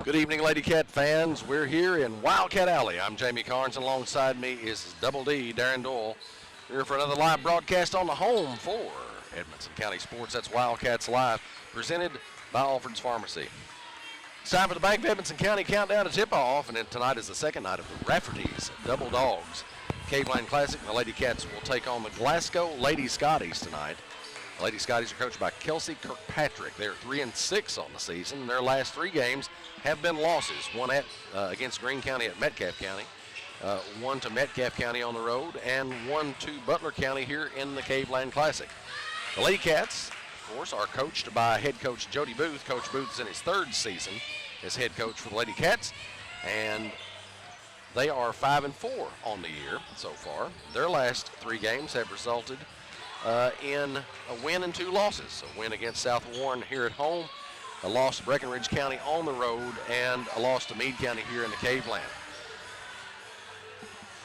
Good evening, Lady Cat fans. We're here in Wildcat Alley. I'm Jamie Carnes, and alongside me is Double D, Darren Doyle. We're here for another live broadcast on the home for Edmonson County Sports. That's Wildcats Live, presented by Alfred's Pharmacy. It's time for the Bank of Edmonson County countdown to tip-off, and then tonight is the second night of the Rafferty's Double Dogs Caveland Classic. The Lady Cats will take on the Glasgow Lady Scotties tonight. The Lady Scotties are coached by Kelsey Kirkpatrick. They're 3-6 on the season. Their last three games have been losses. One against Greene County at Metcalfe County, one to Metcalfe County on the road, and one to Butler County here in the Caveland Classic. The Lady Cats, of course, are coached by head coach Jody Booth. Coach Booth is in his third season as head coach for the Lady Cats, and they are 5-4 on the year so far. Their last three games have resulted in a win and two losses. A win against South Warren here at home, a loss to Breckenridge County on the road, and a loss to Meade County here in the Caveland.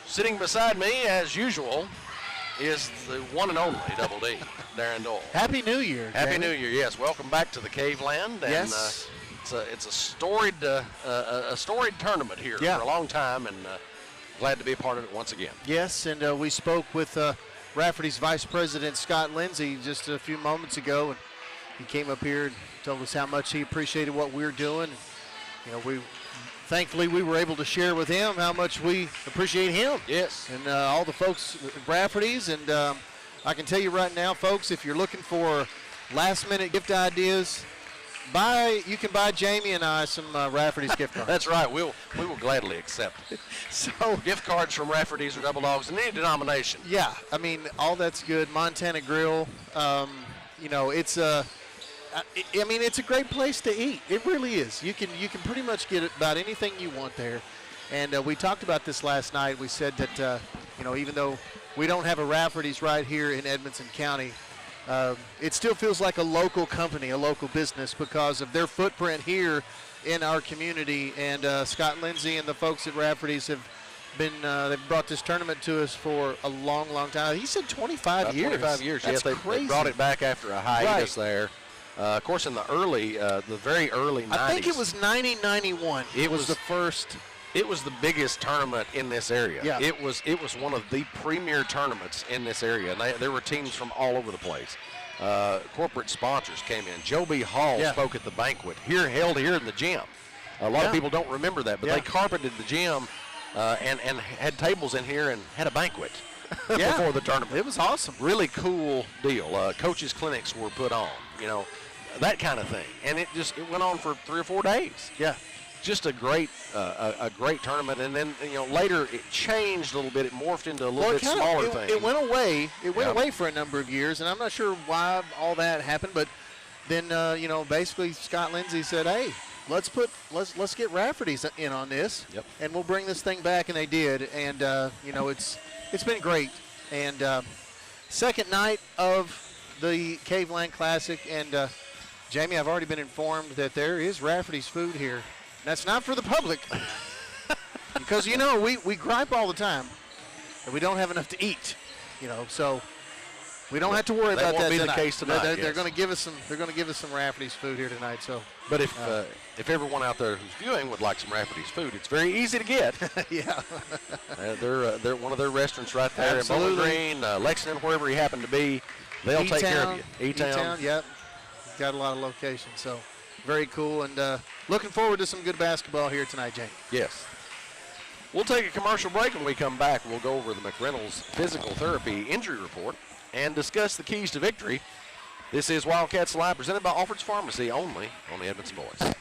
Sitting beside me, as usual, is the one and only Double D, Darren Doyle. Happy New Year, Happy Jamie. New Year, yes. Welcome back to the Caveland. And, yes. It's a storied tournament here for a long time, and glad to be a part of it once again. Yes, and we spoke with Rafferty's Vice President Scott Lindsay just a few moments ago, and he came up here and told us how much he appreciated what we were doing. You know, thankfully we were able to share with him how much we appreciate him. Yes. And all the folks at Rafferty's, and I can tell you right now, folks, if you're looking for last-minute gift ideas, you can buy Jamie and I some Rafferty's gift cards. That's right. We will gladly accept it. So gift cards from Rafferty's or Double Dogs in any denomination. Yeah, I mean, all that's good. Montana Grill, you know, it's a great place to eat. It really is. You can pretty much get about anything you want there. And we talked about this last night. We said that you know, even though we don't have a Rafferty's right here in Edmonson County, it still feels like a local company, a local business, because of their footprint here in our community. And Scott Lindsay and the folks at Rafferty's have been, they've brought this tournament to us for a long, long time. He said 25 years. 25 years, That's yes. crazy. They brought it back after a hiatus there. Of course, in the very early 90s. I think it was 90-91. It was the first. It was the biggest tournament in this area. Yeah. It was one of the premier tournaments in this area. And there were teams from all over the place. Corporate sponsors came in. Joe B. Hall spoke at the banquet held here in the gym. A lot of people don't remember that, but they carpeted the gym and had tables in here and had a banquet before the tournament. It was awesome. Really cool deal. Coaches' clinics were put on, you know, that kind of thing. And it went on for 3 or 4 days. Yeah. Just a great tournament, and then later it changed a little bit. It morphed into a little bit smaller thing. It went away. It went away for a number of years, and I'm not sure why all that happened. But then basically Scott Lindsay said, "Hey, let's get Rafferty's in on this, and we'll bring this thing back." And they did, and it's been great. And second night of the Caveland Classic, and Jamie, I've already been informed that there is Rafferty's food here. That's not for the public, because we gripe all the time that we don't have enough to eat, so we don't have to worry about that. Won't be tonight. the case tonight. They're going to give us some. They're going to give us some Rafferty's food here tonight. So, but if everyone out there who's viewing would like some Rafferty's food, it's very easy to get. Yeah, they're one of their restaurants right there in Bowling Green, Lexington, wherever you happen to be. They'll take care of you. E-Town, yep, got a lot of locations. So. Very cool, and looking forward to some good basketball here tonight, Jake. Yes. We'll take a commercial break. When we come back, we'll go over the McReynolds Physical Therapy Injury Report and discuss the keys to victory. This is Wildcats Live, presented by Alfred's Pharmacy, only on the Edmonton Boys.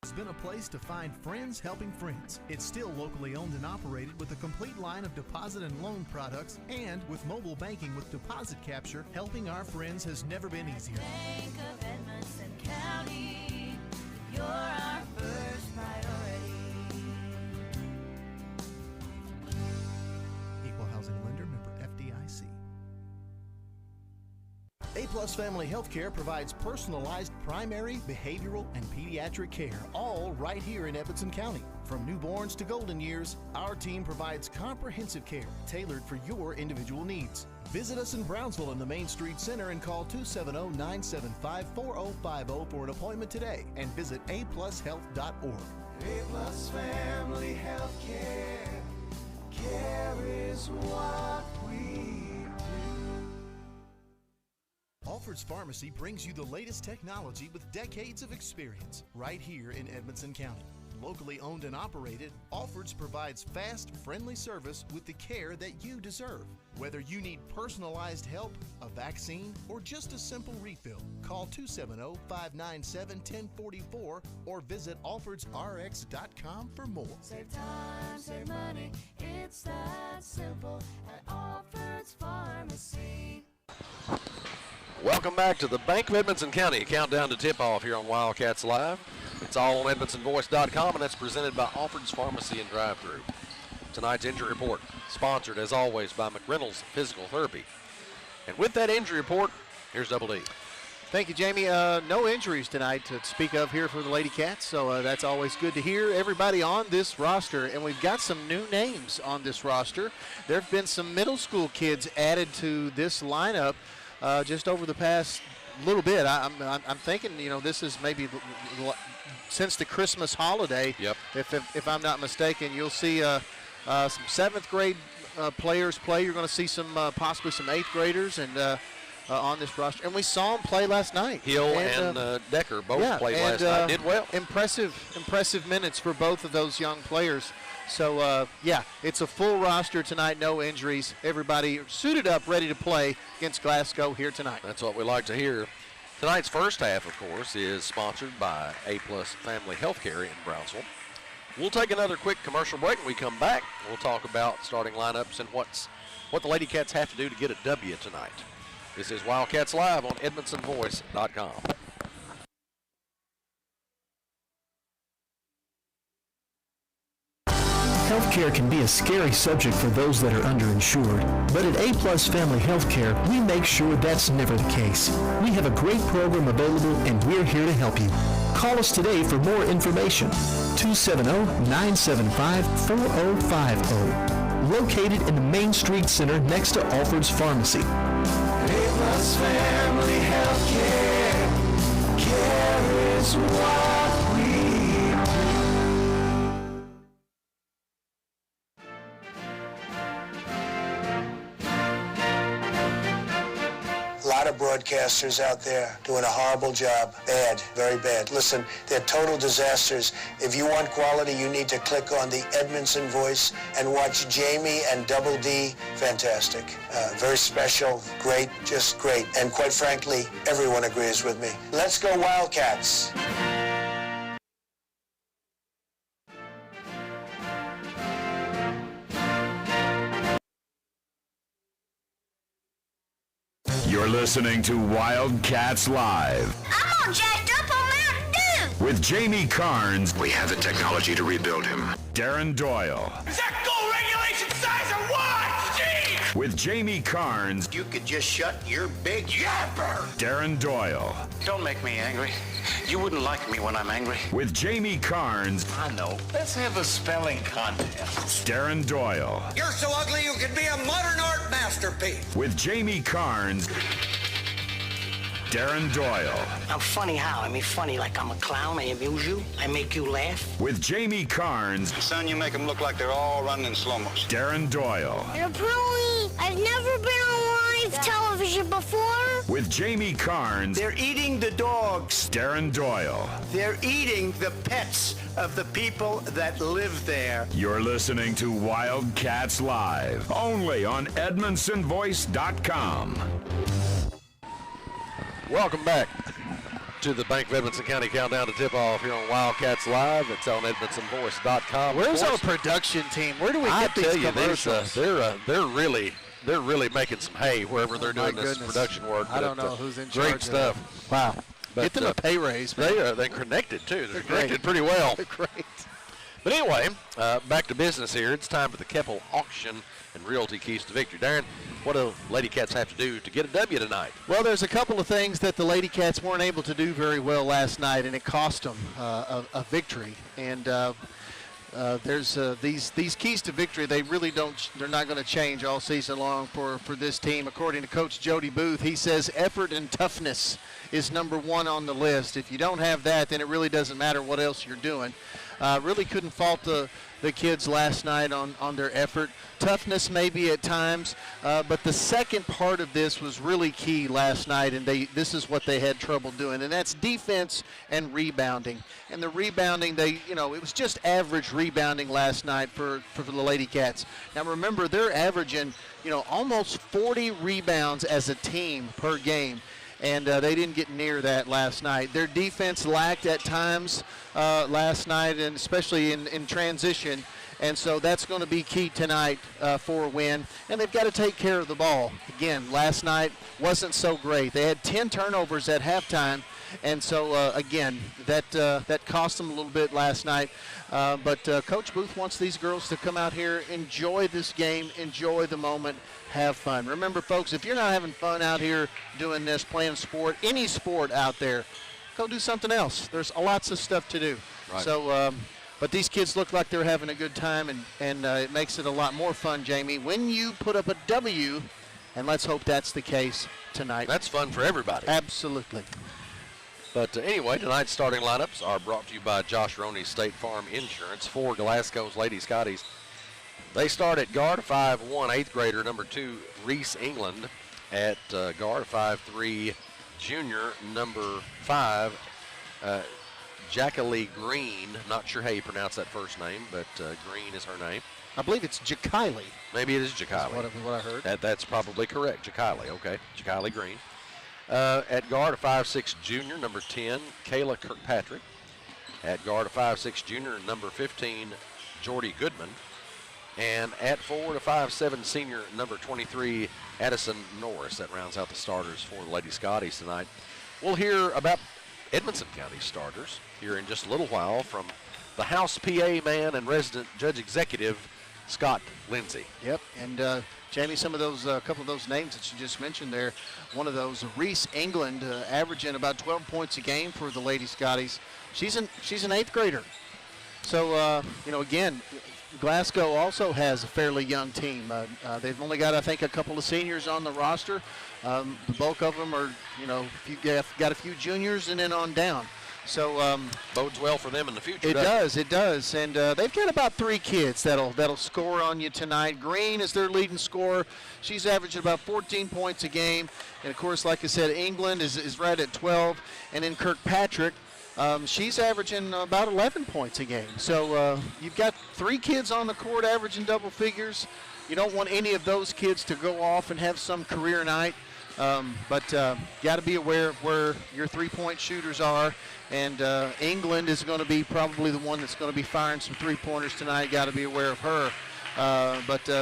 It's been a place to find friends helping friends. It's still locally owned and operated with a complete line of deposit and loan products, and with mobile banking with deposit capture, helping our friends has never been easier. Bank of Edmonson County, you're our first priority. Equal housing lender, member FDIC. A-Plus Family Healthcare provides personalized primary, behavioral, and pediatric care, all right here in Edmonson County. From newborns to golden years, our team provides comprehensive care tailored for your individual needs. Visit us in Brownsville in the Main Street Center and call 270-975-4050 for an appointment today, and visit aplushealth.org. A-Plus Family Healthcare. Care is what we do. Alfred's Pharmacy brings you the latest technology with decades of experience right here in Edmonson County. Locally owned and operated, Alfred's provides fast, friendly service with the care that you deserve. Whether you need personalized help, a vaccine, or just a simple refill, call 270-597-1044 or visit alfordsrx.com for more. Save time, save money, it's that simple at Alfred's Pharmacy. Welcome back to the Bank of Edmonson County countdown to tip-off here on Wildcats Live. It's all on EdmonsonVoice.com, and that's presented by Alfred's Pharmacy and Drive-Thru. Tonight's injury report, sponsored as always by McReynolds Physical Therapy. And with that injury report, here's Double D. Thank you, Jamie. No injuries tonight to speak of here for the Lady Cats, so that's always good to hear. Everybody on this roster, and we've got some new names on this roster. There have been some middle school kids added to this lineup just over the past little bit. I'm thinking, this is maybe since the Christmas holiday. Yep. If I'm not mistaken, you'll see some 7th grade players play. You're going to see some possibly some 8th graders and on this roster. And we saw them play last night. Hill and Decker both played last night. Did well. Impressive minutes for both of those young players. So, it's a full roster tonight, no injuries. Everybody suited up, ready to play against Glasgow here tonight. That's what we like to hear. Tonight's first half, of course, is sponsored by A-Plus Family Healthcare in Brownsville. We'll take another quick commercial break. When we come back, we'll talk about starting lineups and what the Lady Cats have to do to get a W tonight. This is Wildcats Live on EdmonsonVoice.com. Healthcare can be a scary subject for those that are underinsured, but at A-Plus Family Healthcare, we make sure that's never the case. We have a great program available, and we're here to help you. Call us today for more information. 270-975-4050. Located in the Main Street Center next to Alfred's Pharmacy. A-Plus Family Healthcare. Care is what we do. A lot of broadcasters out there doing a horrible job. Bad, very bad. Listen, they're total disasters. If you want quality, you need to click on the Edmondson Voice and watch Jamie and Double D. Fantastic. Very special, great, just great. And quite frankly, everyone agrees with me. Let's go Wildcats. You're listening to Wildcats Live. I'm all jacked up on Mountain Dew. With Jamie Carnes. We have the technology to rebuild him. Darren Doyle. Is that goal regulation size or what? Gee! With Jamie Carnes. You could just shut your big yapper. Darren Doyle. Don't make me angry. You wouldn't like me when I'm angry. With Jamie Carnes. I know. Let's have a spelling contest. Darren Doyle. You're so ugly you could be a modern art masterpiece. With Jamie Carnes. Darren Doyle. I'm funny how? I mean funny like I'm a clown. I amuse you. I make you laugh. With Jamie Carnes. Son, you make them look like they're all running in slow motion. Darren Doyle. Apparently, I've never been on live television before. With Jamie Carnes. They're eating the dogs. Darren Doyle. They're eating the pets of the people that live there. You're listening to Wildcats Live, only on EdmonsonVoice.com. Welcome back to the Bank of Edmonson County countdown to tip-off here on Wildcats Live. It's on EdmonsonVoice.com. Where's our production team? Where do we get these commercials? They're really making some hay wherever they're doing this production work. I don't know who's in charge. Great stuff. Wow. But, get them a pay raise. Man. They're connected, too. They're connected pretty well. They're great. But anyway, back to business here. It's time for the Keppel Auction and Realty Keys to Victory. Darren, what do Lady Cats have to do to get a W tonight? Well, there's a couple of things that the Lady Cats weren't able to do very well last night, and it cost them a victory. And there's these keys to victory. They really don't. They're not going to change all season long for this team. According to Coach Jody Booth, he says effort and toughness is number one on the list. If you don't have that, then it really doesn't matter what else you're doing. Really couldn't fault the kids last night on their effort. Toughness maybe at times, but the second part of this was really key last night, and this is what they had trouble doing, and that's defense and rebounding. And the rebounding, it was just average rebounding last night for the Lady Cats. Now remember, they're averaging, almost 40 rebounds as a team per game. And they didn't get near that last night. Their defense lacked at times last night, and especially in transition. And so that's going to be key tonight for a win. And they've got to take care of the ball. Again, last night wasn't so great. They had 10 turnovers at halftime. And so, again, that cost them a little bit last night. But Coach Booth wants these girls to come out here, enjoy this game, enjoy the moment, have fun. Remember, folks, if you're not having fun out here doing this, playing sport, any sport out there, go do something else. There's lots of stuff to do. Right. So, but these kids look like they're having a good time, and it makes it a lot more fun, Jamie, when you put up a W, and let's hope that's the case tonight. That's fun for everybody. Absolutely. But anyway, tonight's starting lineups are brought to you by Josh Roney's State Farm Insurance for Glasgow's Lady Scotties. They start at guard, 5'1", 8th grader, number 2, Reese England. At guard, 5'3", junior, number 5, Jackalee Green. Not sure how you pronounce that first name, but Green is her name. I believe it's Jackylie. Maybe it is Jackylie. That's what I heard. That's probably correct, Jackylie. Okay, Jackylie Green. At guard, a 5'6", junior, number 10, Kayla Kirkpatrick. At guard, a 5'6", junior, number 15, Jordy Goodman. And at forward, a 5'7", senior, number 23, Addison Norris. That rounds out the starters for the Lady Scotties tonight. We'll hear about Edmonson County starters here in just a little while from the House PA man and resident judge executive, Scott Lindsay. Yep, and Jamie, some of those, a couple of those names that you just mentioned there, one of those, Reese England, averaging about 12 points a game for the Lady Scotties. She's an 8th grader. So, again, Glasgow also has a fairly young team. They've only got, I think, a couple of seniors on the roster. The bulk of them are, got a few juniors and then on down. So bodes well for them in the future. It does. And they've got about 3 kids that'll score on you tonight. Green is their leading scorer. She's averaging about 14 points a game. And, of course, like I said, England is right at 12. And then Kirkpatrick, she's averaging about 11 points a game. So you've got 3 kids on the court averaging double figures. You don't want any of those kids to go off and have some career night. But got to be aware of where your 3-point shooters are. And England is going to be probably the one that's going to be firing some 3-pointers tonight. Got to be aware of her.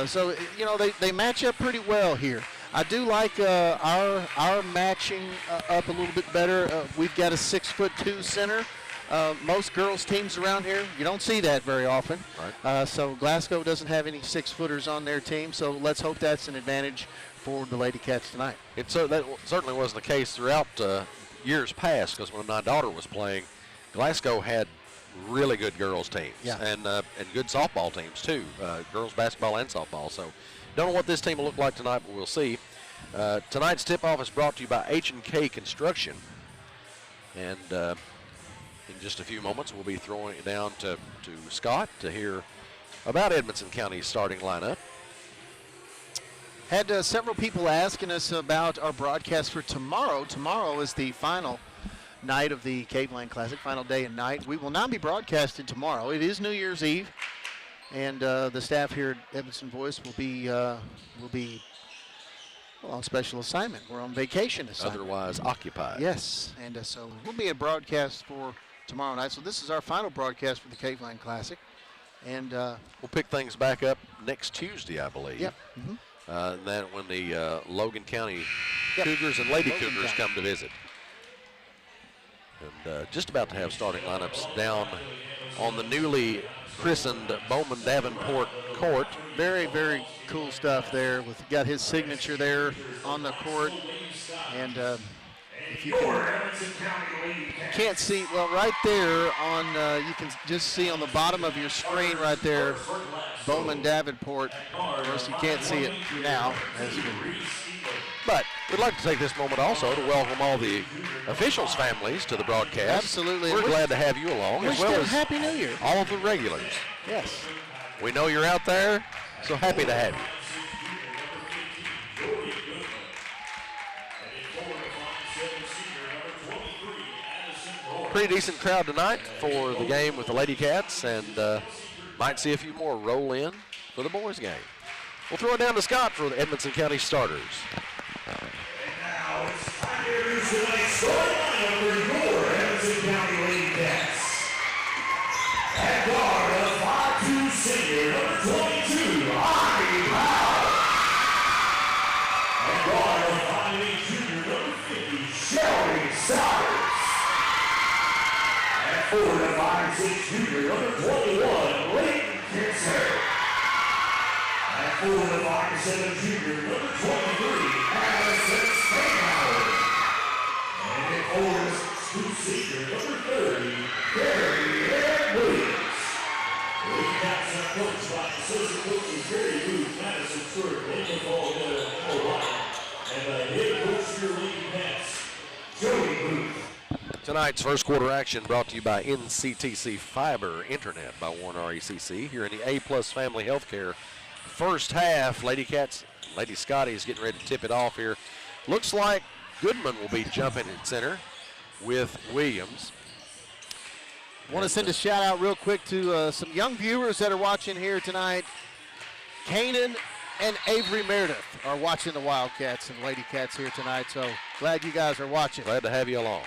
So they match up pretty well here. I do like our matching up a little bit better. We've got a 6'2" center. Most girls' teams around here, you don't see that very often. Right. So Glasgow doesn't have any 6-footers on their team. So let's hope that's an advantage for the Lady Cats tonight. That certainly wasn't the case throughout years past, because when my daughter was playing, Glasgow had really good girls teams. Yeah. and good softball teams too, girls basketball and softball. So don't know what this team will look like tonight, but we'll see. Tonight's tip-off is brought to you by H&K Construction. And in just a few moments, we'll be throwing it down to Scott to hear about Edmonson County's starting lineup. Had several people asking us about our broadcast for tomorrow. Tomorrow is the final night of the Caveland Classic, final day and night. We will not be broadcasting tomorrow. It is New Year's Eve, and the staff here at Edmonton Voice will be on special assignment. We're on vacation assignment. Otherwise occupied. Yes, and so we'll be a broadcast for tomorrow night. So this is our final broadcast for the Caveland Classic, and we'll pick things back up next Tuesday, I believe. Yep. Mm-hmm. Then when the Logan County Cougars and Lady Logan Cougars County come to visit. And just about to have starting lineups down on the newly christened Bowman Davenport Court. Very, very cool stuff there. Got his signature there on the court. And if you can't see, well, right there on, you can just see on the bottom of your screen right there, Bowman Davenport. Of course, you can't see it now. But we'd like to take this moment also to welcome all the officials' families to the broadcast. Absolutely. We're glad to have you along, as well as Happy New Year. all of the regulars. Yes. We know you're out there, so happy to have you. Pretty decent crowd tonight for the game with the Lady Cats, and might see a few more roll in for the boys' game. We'll throw it down to Scott for the Edmonson County starters. And now it's time to introduce tonight's starting lineup for your Edmonson County Lady Cats. At guard, a 5'2" senior, number 22, Ivy Powell. At guard, a 5'8" junior, number 50, Shelby Souders. At forward, a 5'6" junior, number 21, Leighton Kinser. At forward, a 5'7" junior, number 23, Addison Steinhauer. And at forward, a 6'2" senior, number 30, Gary Ed Williams. Lady Cats are coached by assistant coaches Gary Booth, Madison Stewart, Lincoln Ball, and the head coach for your Lady Cats, Joey Booth. Tonight's first quarter action brought to you by NCTC Fiber Internet by Warren RECC here in the A-Plus Family Healthcare first half. Lady Scotty is getting ready to tip it off here. Looks like Goodman will be jumping at center with Williams. Want to send a shout out real quick to some young viewers that are watching here tonight. Kanan and Avery Meredith are watching the Wildcats and Lady Cats here tonight, so glad you guys are watching. Glad to have you along.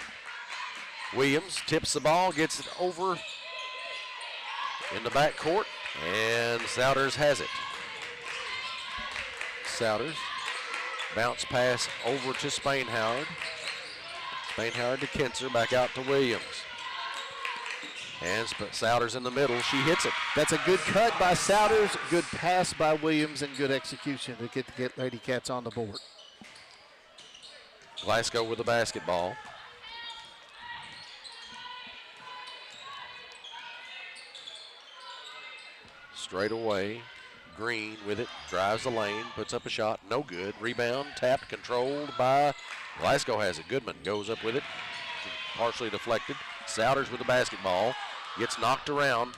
Williams tips the ball, gets it over in the backcourt, and Souders has it. Souders, bounce pass over to Spainhoward. Spainhoward to Kinser, back out to Williams. And Souders in the middle, she hits it. That's a good cut by Souders, good pass by Williams, and good execution to get Lady Cats on the board. Glasgow with the basketball. Straight away, Green with it, drives the lane, puts up a shot, no good. Rebound, tapped, controlled by Glasgow has it. Goodman goes up with it, partially deflected. Souders with the basketball, gets knocked around.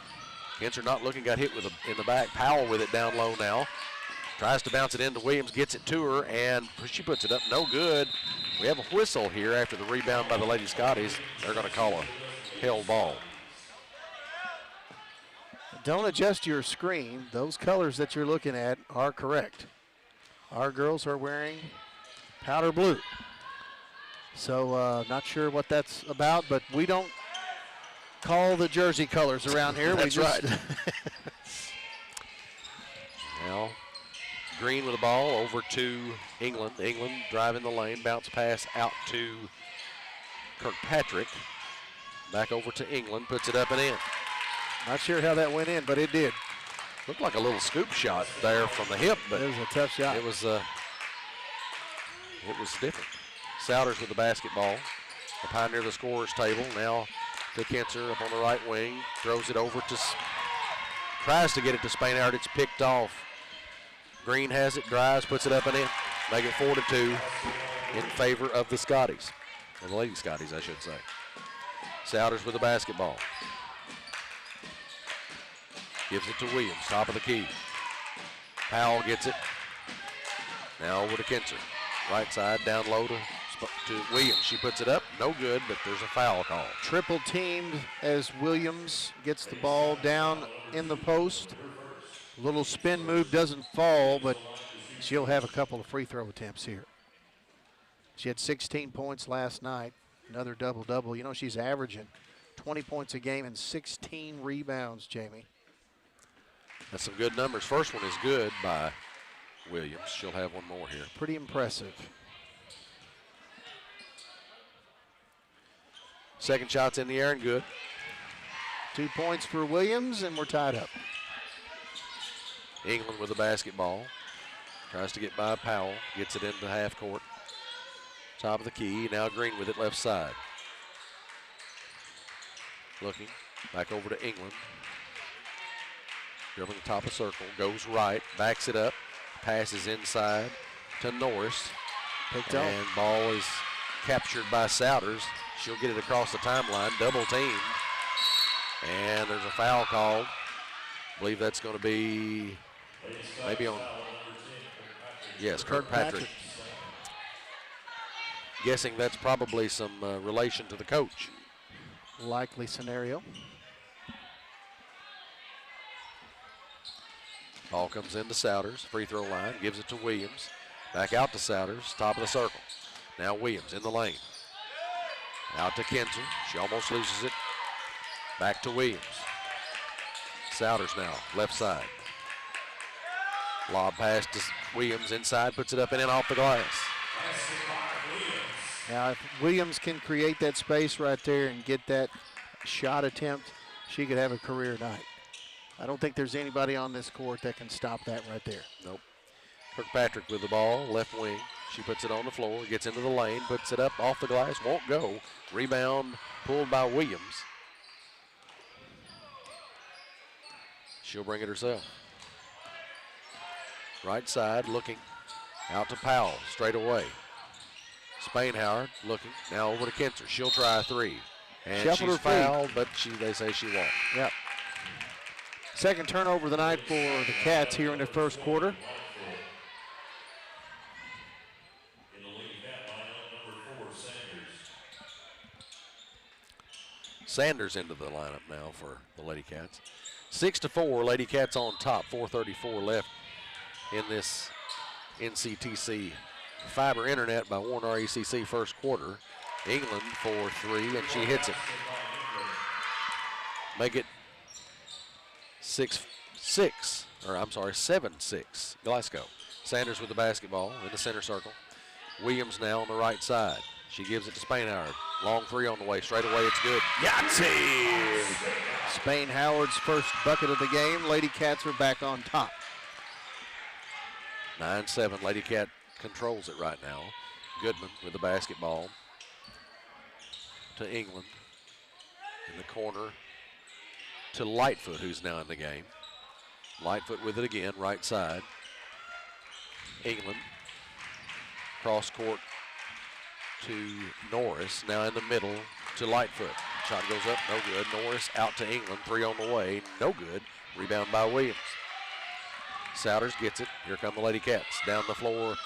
Kinser not looking, got hit in the back. Powell with it down low now. Tries to bounce it into Williams, gets it to her, and she puts it up, no good. We have a whistle here after the rebound by the Lady Scotties. They're going to call a held ball. Don't adjust your screen. Those colors that you're looking at are correct. Our girls are wearing powder blue. So not sure what that's about, but we don't call the jersey colors around here. That's right. Now, Green with the ball over to England. England driving the lane, bounce pass out to Kirkpatrick. Back over to England, puts it up and in. Not sure how that went in, but it did. Looked like a little scoop shot there from the hip, but it was a tough shot. It was different. Souders with the basketball. Up high near the scorer's table. Now to Kinser up on the right wing. Throws it over to, tries to get it to Spainhard. It's picked off. Green has it, drives, puts it up and in. Make it 4-2 in favor of the Scotties. Or the Lady Scotties, I should say. Souders with the basketball. Gives it to Williams, top of the key. Powell gets it. Now over to Kinser. Right side, down low to Williams. She puts it up, no good, but there's a foul call. Triple teamed as Williams gets the ball down in the post. Little spin move doesn't fall, but she'll have a couple of free throw attempts here. She had 16 points last night, another double-double. You know, she's averaging 20 points a game and 16 rebounds, Jamie. That's some good numbers. First one is good by Williams. She'll have one more here. Pretty impressive. Second shot's in the air and good. 2 points for Williams, and we're tied up. England with the basketball. Tries to get by Powell. Gets it into half court. Top of the key. Now Green with it left side. Looking. Back over to England. Dribbling the top of circle. Goes right. Backs it up. Passes inside to Norris. Picked up. And ball is captured by Souders. She'll get it across the timeline. Double team. And there's a foul called. I believe that's going to be maybe on. Yes, Kirkpatrick. Guessing that's probably some relation to the coach. Likely scenario. Ball comes into Souders, free throw line, gives it to Williams. Back out to Souders, top of the circle. Now Williams in the lane. Out to Kinzer. She almost loses it. Back to Williams. Souders now, left side. Lob pass to Williams inside, puts it up and in off the glass. Now, if Williams can create that space right there and get that shot attempt, she could have a career night. I don't think there's anybody on this court that can stop that right there. Nope. Kirkpatrick with the ball, left wing. She puts it on the floor, gets into the lane, puts it up off the glass, won't go. Rebound pulled by Williams. She'll bring it herself. Right side, looking. Out to Powell, straight away. Spainhauer looking, now over to Kinzer. She'll try a three. And Shuffled she's her fouled, but they say she won't. Yep. Second turnover of the night for the Cats here in the first quarter. Sanders into the lineup now for the Lady Cats. 6-4, Lady Cats on top. 4:34 left in this NCTC Fiber Internet by Warren RECC first quarter. England for three, and she hits it. Make it 7-6. Glasgow. Sanders with the basketball in the center circle. Williams now on the right side. She gives it to Spainhauer. Long three on the way. Straight away, it's good. Yahtzee! Spain Howard's first bucket of the game. Lady Cats are back on top. 9-7. Lady Cat controls it right now. Goodman with the basketball to England. In the corner to Lightfoot, who's now in the game. Lightfoot with it again, right side. England. Cross court to Norris, now in the middle to Lightfoot. Shot goes up, no good. Norris out to England, three on the way, no good. Rebound by Williams. Souders gets it. Here come the Lady Cats. Down the floor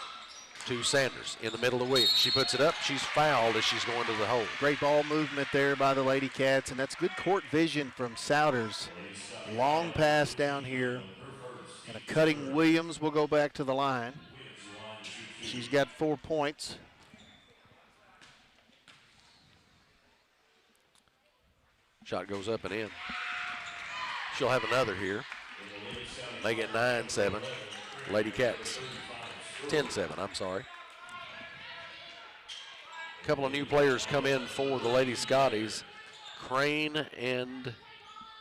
to Sanders, in the middle to Williams. She puts it up, she's fouled as she's going to the hole. Great ball movement there by the Lady Cats, and that's good court vision from Souders. Long pass down here, and a cutting Williams will go back to the line. She's got 4 points. Shot goes up and in. She'll have another here. Make it 9-7. Lady Cats. 10-7, I'm sorry. A couple of new players come in for the Lady Scotties. Crane and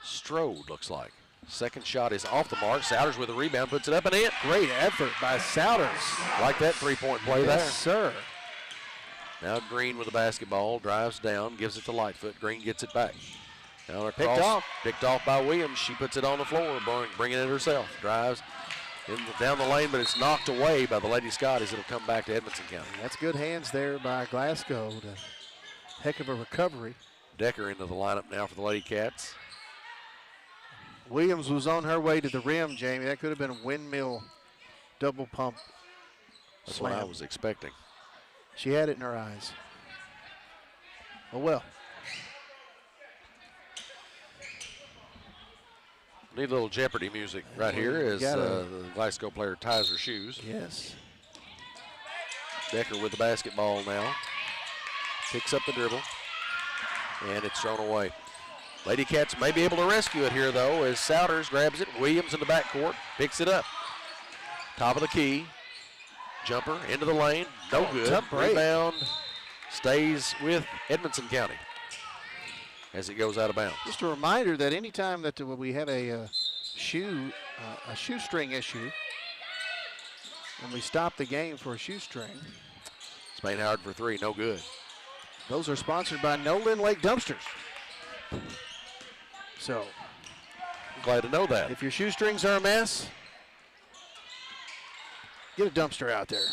Strode, looks like. Second shot is off the mark. Souders with a rebound, puts it up and in. Great effort by Souders. Like that three-point play there. Yes, sir. Now Green with the basketball, drives down, gives it to Lightfoot. Green gets it back. Now picked off by Williams. She puts it on the floor, bringing it herself. Drives down the lane, but it's knocked away by the Lady Scotties. It'll come back to Edmonson County. That's good hands there by Glasgow. Heck of a recovery. Decker into the lineup now for the Lady Cats. Williams was on her way to the rim, Jamie. That could have been a windmill double pump. That's slam. what I was expecting. She had it in her eyes. Oh, well. Need a little Jeopardy music right here as the Glasgow player ties her shoes. Yes. Decker with the basketball now. Picks up the dribble. And it's thrown away. Lady Cats may be able to rescue it here, though, as Souders grabs it. Williams in the backcourt. Picks it up. Top of the key. Jumper into the lane. No good. Tough break. Rebound stays with Edmonson County. as it goes out of bounds. Just a reminder that anytime that we have a shoestring issue, and we stop the game for a shoestring. Spain Howard for 3, no good. Those are sponsored by Nolan Lake Dumpsters. So, glad to know that. If your shoestrings are a mess, get a dumpster out there.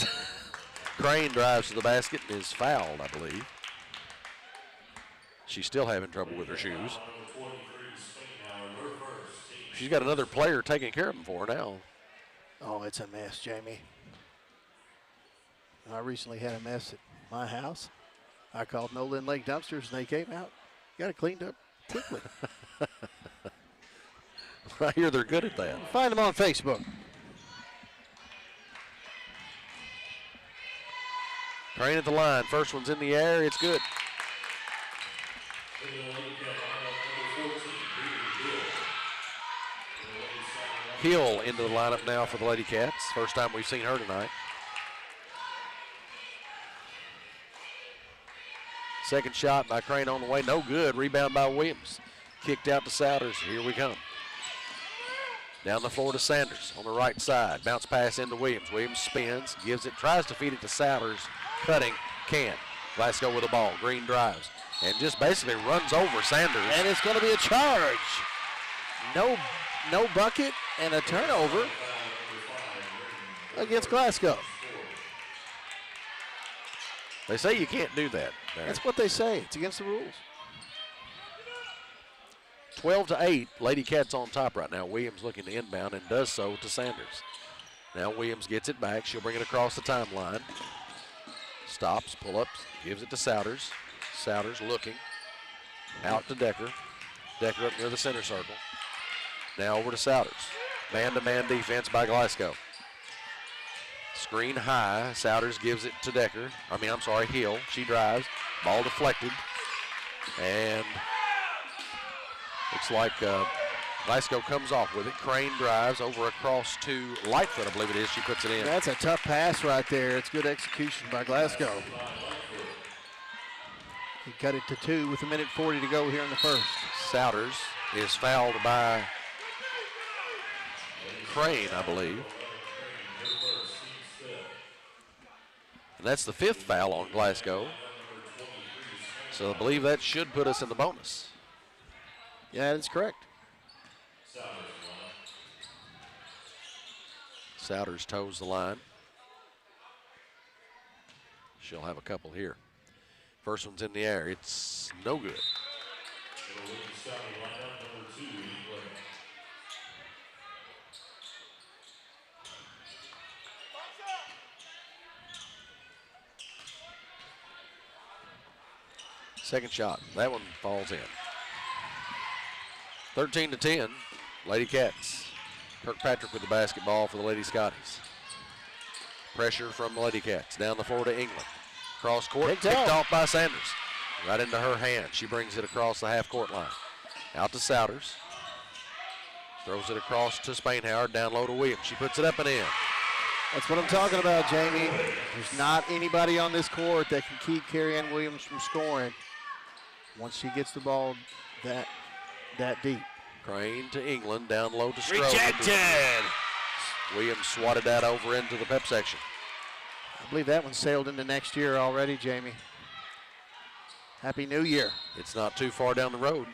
Crane drives to the basket and is fouled, I believe. She's still having trouble with her shoes. She's got another player taking care of them for her now. Oh, it's a mess, Jamie. I recently had a mess at my house. I called Nolan Lake Dumpsters, and they came out. Got it cleaned up quickly. I hear they're good at that. Find them on Facebook. Crane at the line. First one's in the air. It's good. Hill into the lineup now for the Lady Cats. First time we've seen her tonight. Second shot by Crane on the way. No good. Rebound by Williams. Kicked out to Souders. Here we come. Down the floor to Sanders on the right side. Bounce pass into Williams. Williams spins, gives it, tries to feed it to Souders. Cutting, can't. Glasgow with the ball. Green drives and just basically runs over Sanders. And it's going to be a charge. No bucket and a turnover against Glasgow. They say you can't do that. That's what they say. It's against the rules. 12-8, Lady Cats on top right now. Williams looking to inbound and does so to Sanders. Now Williams gets it back. She'll bring it across the timeline. Stops, pull-ups, gives it to Souders. Souders looking. Out to Decker. Decker up near the center circle. Now over to Souders. Man-to-man defense by Glasgow. Screen high. Souders gives it to Decker. Hill. She drives. Ball deflected. And looks like Glasgow comes off with it. Crane drives over across to Lightfoot, I believe it is. She puts it in. That's a tough pass right there. It's good execution by Glasgow. He cut it to 2 with 1:40 to go here in the first. Souders is fouled by Crane, I believe. And that's the 5th foul on Glasgow. So I believe that should put us in the bonus. Yeah, that's correct. Souders toes the line. She'll have a couple here. First one's in the air. It's no good. Second shot. That one falls in. 13-10, Lady Cats. Kirkpatrick with the basketball for the Lady Scotties. Pressure from the Lady Cats. Down the floor to England. Cross court, picked off by Sanders. Right into her hand. She brings it across the half-court line. Out to Souders. Throws it across to Spain Howard. Down low to Williams. She puts it up and in. That's what I'm talking about, Jamie. There's not anybody on this court that can keep Carrie Ann Williams from scoring once she gets the ball that deep. Crane to England, down low to Strode. Rejected! Williams swatted that over into the pep section. I believe that one sailed into next year already, Jamie. Happy New Year. It's not too far down the road.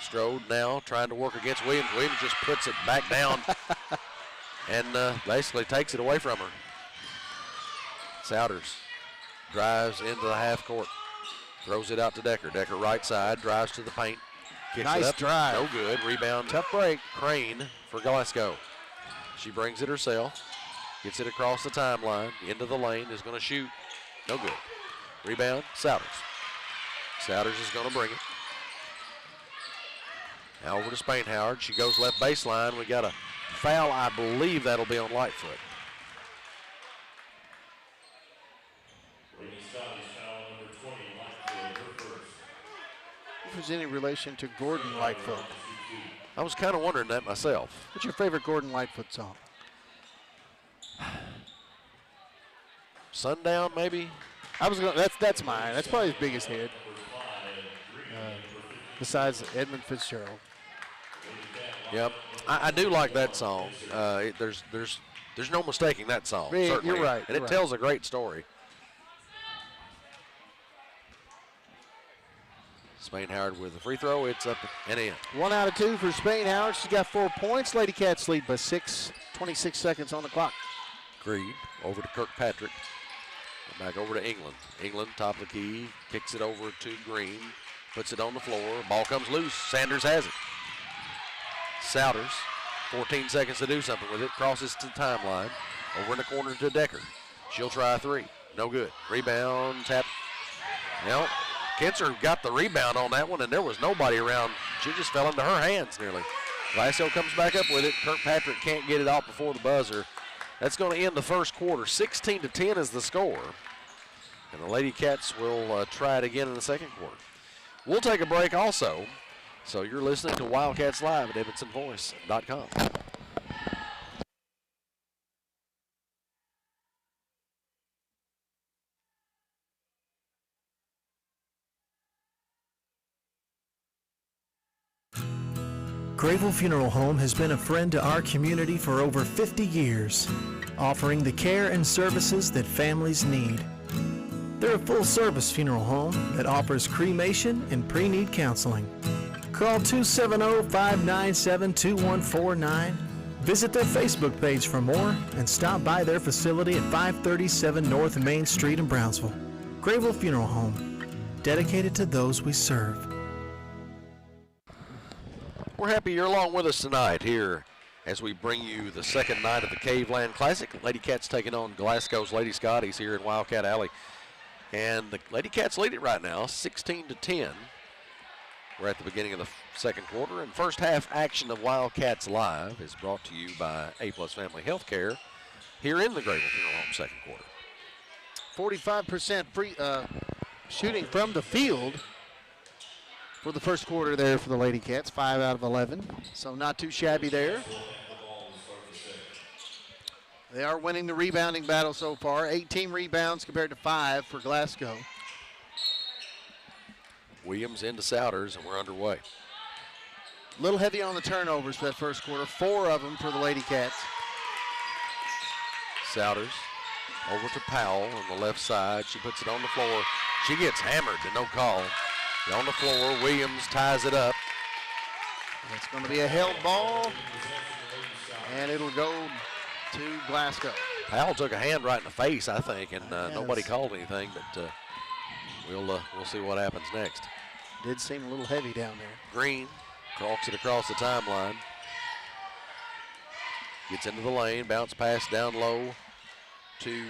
Strode now trying to work against Williams. Williams just puts it back down and basically takes it away from her. Souders drives into the half court. Throws it out to Decker. Decker right side, drives to the paint. Kicks nice it up. Drive. No good. Rebound. Tough break. Crane for Glasgow. She brings it herself. Gets it across the timeline. Into the lane. Is going to shoot. No good. Rebound. Souders. Souders is going to bring it. Now over to Spain Howard. She goes left baseline. We got a foul. I believe that'll be on Lightfoot. If there's any relation to Gordon Lightfoot. I was kind of wondering that myself. What's your favorite Gordon Lightfoot song? Sundown, maybe? I was going. That's mine. That's probably his biggest hit. besides Edmund Fitzgerald. Yep, I do like that song. There's no mistaking that song. Yeah, Certainly. you're right. And it tells a great story. Spain Howard with the free throw. It's up and in. 1 out of 2 for Spain Howard. She's got 4 points. Lady Cats lead by 6. 26 seconds on the clock. Greed over to Kirkpatrick. Back over to England. England, top of the key, kicks it over to Green. Puts it on the floor. Ball comes loose. Sanders has it. Souders, 14 seconds to do something with it. Crosses to the timeline. Over in the corner to Decker. She'll try a three. No good. Rebound, tap. Well, Kinser got the rebound on that one, and there was nobody around. She just fell into her hands nearly. Glasgow comes back up with it. Kirkpatrick can't get it off before the buzzer. That's going to end the first quarter. 16-10 is the score. And the Lady Cats will try it again in the second quarter. We'll take a break also. So you're listening to Wildcats Live at EvanstonVoice.com. Grayville Funeral Home has been a friend to our community for over 50 years, offering the care and services that families need. They're a full-service funeral home that offers cremation and pre-need counseling. Call 270-597-2149. Visit their Facebook page for more and stop by their facility at 537 North Main Street in Brownsville. Grayville Funeral Home, dedicated to those we serve. We're happy you're along with us tonight here as we bring you the second night of the Caveland Classic. Lady Cats taking on Glasgow's Lady Scotties here in Wildcat Alley. And the Lady Cats lead it right now, 16-10. We're at the beginning of the second quarter, and first half action of Wildcats Live is brought to you by A-Plus Family Healthcare here in the Grayville Funeral Home second quarter. 45% free shooting from the field for the first quarter there for the Lady Cats, 5 out of 11. So not too shabby there. They are winning the rebounding battle so far. 18 rebounds compared to 5 for Glasgow. Williams into Souders, and we're underway. A little heavy on the turnovers for that first quarter. 4 of them for the Lady Cats. Souders over to Powell on the left side. She puts it on the floor. She gets hammered to no call. On the floor, Williams ties it up. It's going to be a held ball, and it'll go to Glasgow. Powell took a hand right in the face, I think, and nobody called anything, but we'll see what happens next. Did seem a little heavy down there. Green croaks it across the timeline. Gets into the lane, bounce pass down low to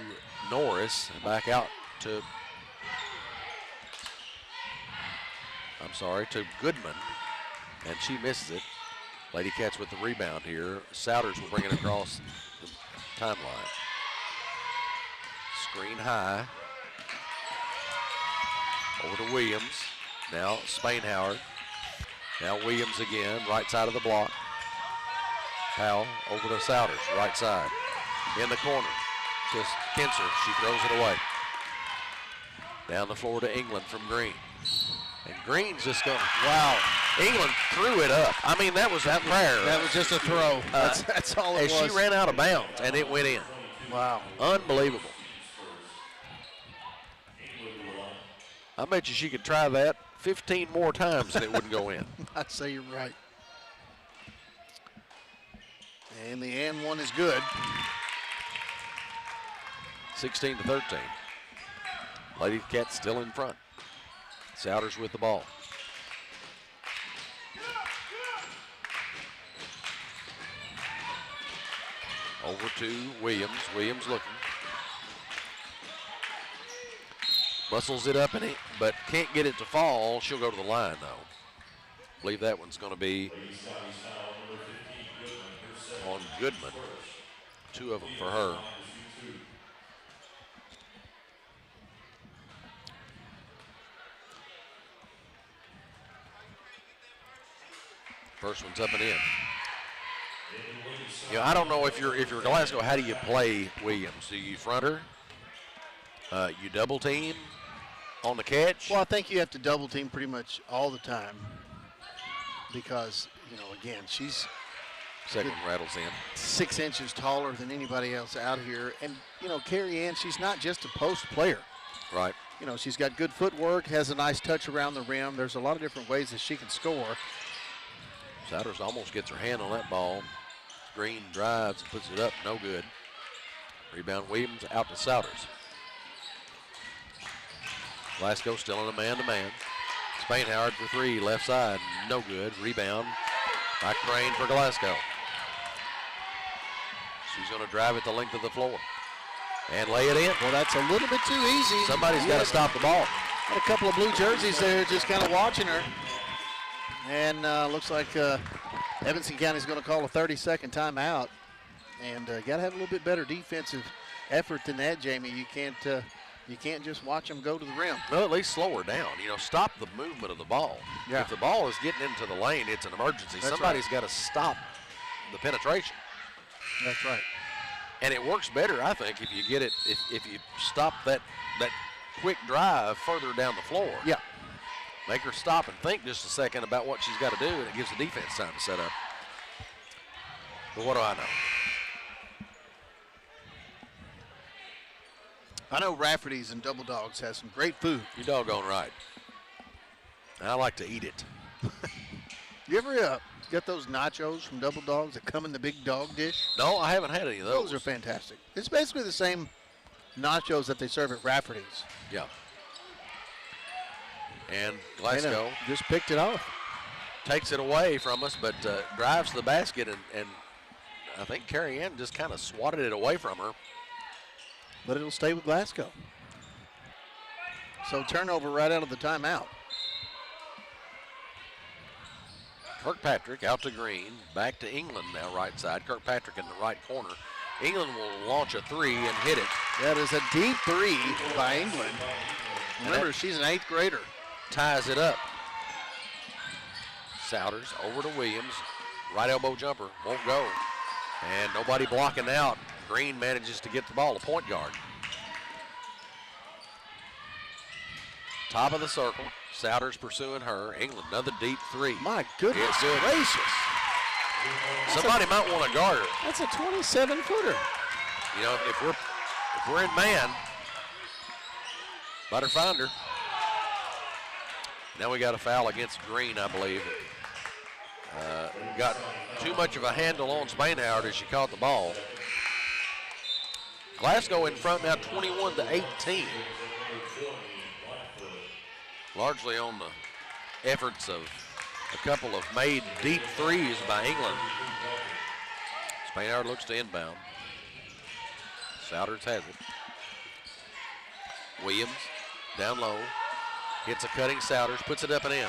Norris, and back out to to Goodman, and she misses it. Lady Cats with the rebound here. Souders will bring it across the timeline. Screen high. Over to Williams. Now Spain Howard. Now Williams again, right side of the block. Powell over to Souders, right side. In the corner to Kinser. She throws it away. Down the floor to England from Green. And Green's just going, wow. England threw it up. I mean, that was that prayer. That was just a throw. That's all it was. She ran out of bounds, and it went in. Wow. Unbelievable. I bet you she could try that 15 more times and it wouldn't go in. I'd say you're right. And the and one is good. 16-13. Lady Cats still in front. Souders with the ball. Over to Williams. Williams looking. Muscles it up, but can't get it to fall. She'll go to the line, though. I believe that one's going to be on Goodman. 2 of them for her. First one's up and in. You know, I don't know if you're Glasgow, how do you play Williams? Do you front her? You double team on the catch? Well, I think you have to double team pretty much all the time. because, again, she's Second rattles in. 6 inches taller than anybody else out here. And, Carrie Ann, she's not just a post player. Right. She's got good footwork, has a nice touch around the rim. There's a lot of different ways that she can score. Souders almost gets her hand on that ball. Green drives and puts it up, no good. Rebound Williams out to Souders. Glasgow still in a man-to-man. Spainhoward for three, left side, no good. Rebound by Crane for Glasgow. She's going to drive it the length of the floor and lay it in. Well, that's a little bit too easy. Somebody's got to stop the ball. Got a couple of blue jerseys there just kind of watching her. And looks like Evanston County's going to call a 30-second timeout. And got to have a little bit better defensive effort than that, Jamie. You can't just watch them go to the rim. Well, at least slow her down. Stop the movement of the ball. Yeah. If the ball is getting into the lane, it's an emergency. That's Somebody's got to stop the penetration. That's right. And it works better, I think, if you get it, if you stop that quick drive further down the floor. Yeah. Make her stop and think just a second about what she's got to do, and it gives the defense time to set up. But what do I know? I know Rafferty's and Double Dogs has some great food. You're doggone right. I like to eat it. You ever get those nachos from Double Dogs that come in the big dog dish? No, I haven't had any of those. Those are fantastic. It's basically the same nachos that they serve at Rafferty's. Yeah. And Glasgow just picked it off. Takes it away from us, but drives to the basket, and I think Carrie Ann just kind of swatted it away from her. But it'll stay with Glasgow. So turnover right out of the timeout. Kirkpatrick out to Green, back to England now, right side. Kirkpatrick in the right corner. England will launch a three and hit it. That is a deep three by England. Remember, she's an 8th grader. Ties it up. Souders over to Williams. Right elbow jumper, won't go. And nobody blocking out. Green manages to get the ball, a point guard. Top of the circle. Souders pursuing her. England, another deep three. My goodness gracious. Somebody might want to guard her. That's a 27-footer. If we're in man, let her find her. Now we got a foul against Green, I believe. Got too much of a handle on Spainhoward as she caught the ball. Glasgow in front now, 21-18. Largely on the efforts of a couple of made deep threes by England. Spainhoward looks to inbound. Souders has it. Williams down low. Hits a cutting Souders, puts it up and in.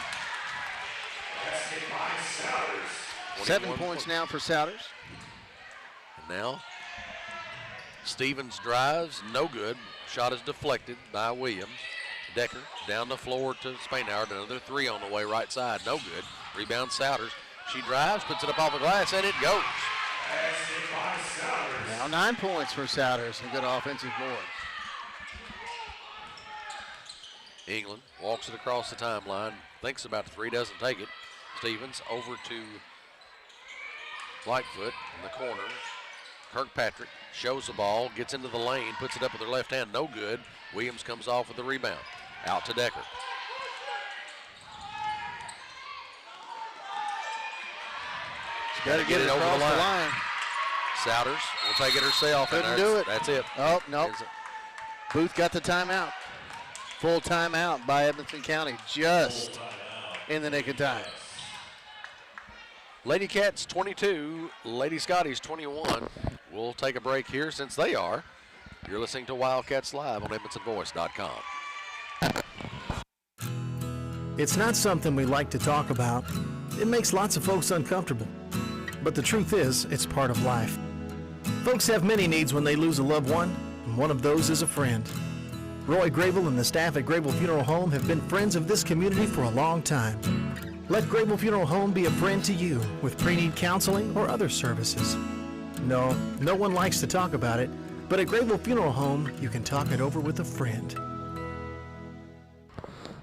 7 points now for Souders. And now Stevens drives, no good. Shot is deflected by Williams. Decker down the floor to Spainhoward. Another three on the way, right side, no good. Rebound Souders. She drives, puts it up off the glass, and it goes. Now 9 points for Souders. A good offensive board. England walks it across the timeline, thinks about the three, doesn't take it. Stevens over to Lightfoot in the corner. Kirkpatrick shows the ball, gets into the lane, puts it up with her left hand, no good. Williams comes off with the rebound. Out to Decker. She's got to get it over the line. Souders will take it herself. Couldn't do it. That's it. Oh, no. Booth got the timeout. Full timeout by Evanston County, just in the nick of time. Lady Cats 22, Lady Scotties 21. We'll take a break here since they are. You're listening to Wildcats Live on EdmontonVoice.com. It's not something we like to talk about. It makes lots of folks uncomfortable. But the truth is, it's part of life. Folks have many needs when they lose a loved one, and one of those is a friend. Roy Grable and the staff at Grable Funeral Home have been friends of this community for a long time. Let Grable Funeral Home be a friend to you with pre-need counseling or other services. No one likes to talk about it, but at Grable Funeral Home, you can talk it over with a friend.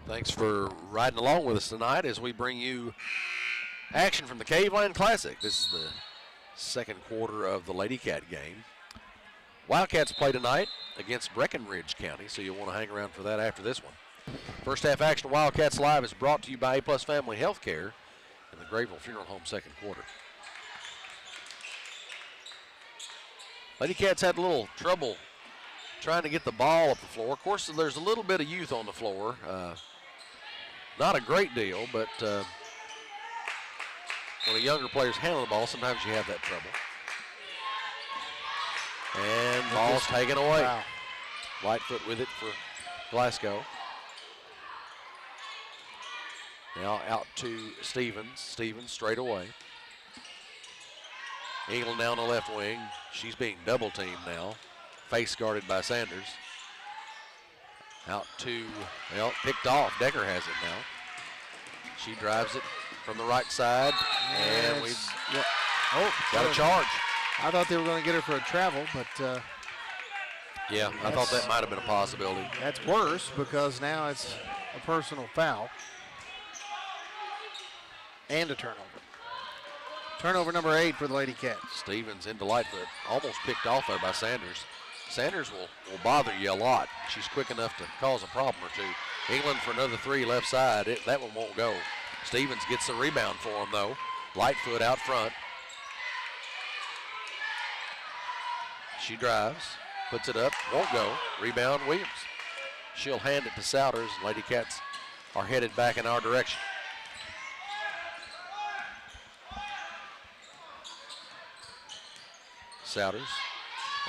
Thanks for riding along with us tonight as we bring you Action from the Caveland Classic. This is the second quarter of the Lady Cat game. Wildcats play tonight against Breckenridge County, so you'll want to hang around for that after this one. First half action of Wildcats Live is brought to you by A+ Family Healthcare and the Grayville Funeral Home second quarter. Lady Cats had a little trouble trying to get the ball up the floor. Of course, there's a little bit of youth on the floor. Not a great deal, but when the younger players handle the ball, sometimes you have that trouble. And ball's taken away. Wow. Lightfoot with it for Glasgow. Now out to Stevens. Stevens straight away. England now on the left wing. She's being double teamed now. Face guarded by Sanders. Out to, well, picked off. Decker has it now. She drives it from the right side. And we got a charge. I thought they were going to get her for a travel, but yeah, I thought that might have been a possibility. That's worse because now it's a personal foul and a turnover. Turnover number 8 for the Lady Cats. Stevens into Lightfoot, almost picked off there by Sanders. Sanders will bother you a lot. She's quick enough to cause a problem or two. England for another 3 left side. That one won't go. Stevens gets the rebound for him though. Lightfoot out front. She drives, puts it up, won't go. Rebound Williams. She'll hand it to Souders. Lady Cats are headed back in our direction. Souders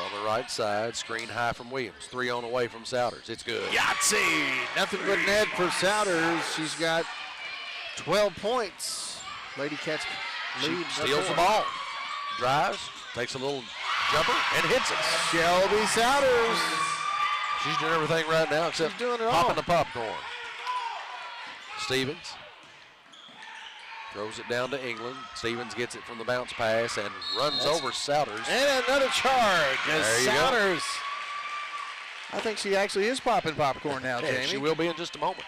on the right side, screen high from Williams. 3 on away from Souders. It's good. Yahtzee! Nothing but net for Souders. She's got 12 points. Lady Cats lead. She steals the ball, drives, takes a little jumper, and hits it. Shelby Souders. She's doing everything right now except popping the popcorn. Stevens throws it down to England. Stevens gets it from the bounce pass and runs over Souders. And another charge as There you Souders. I think she actually is popping popcorn now, Jamie. She will be in just a moment.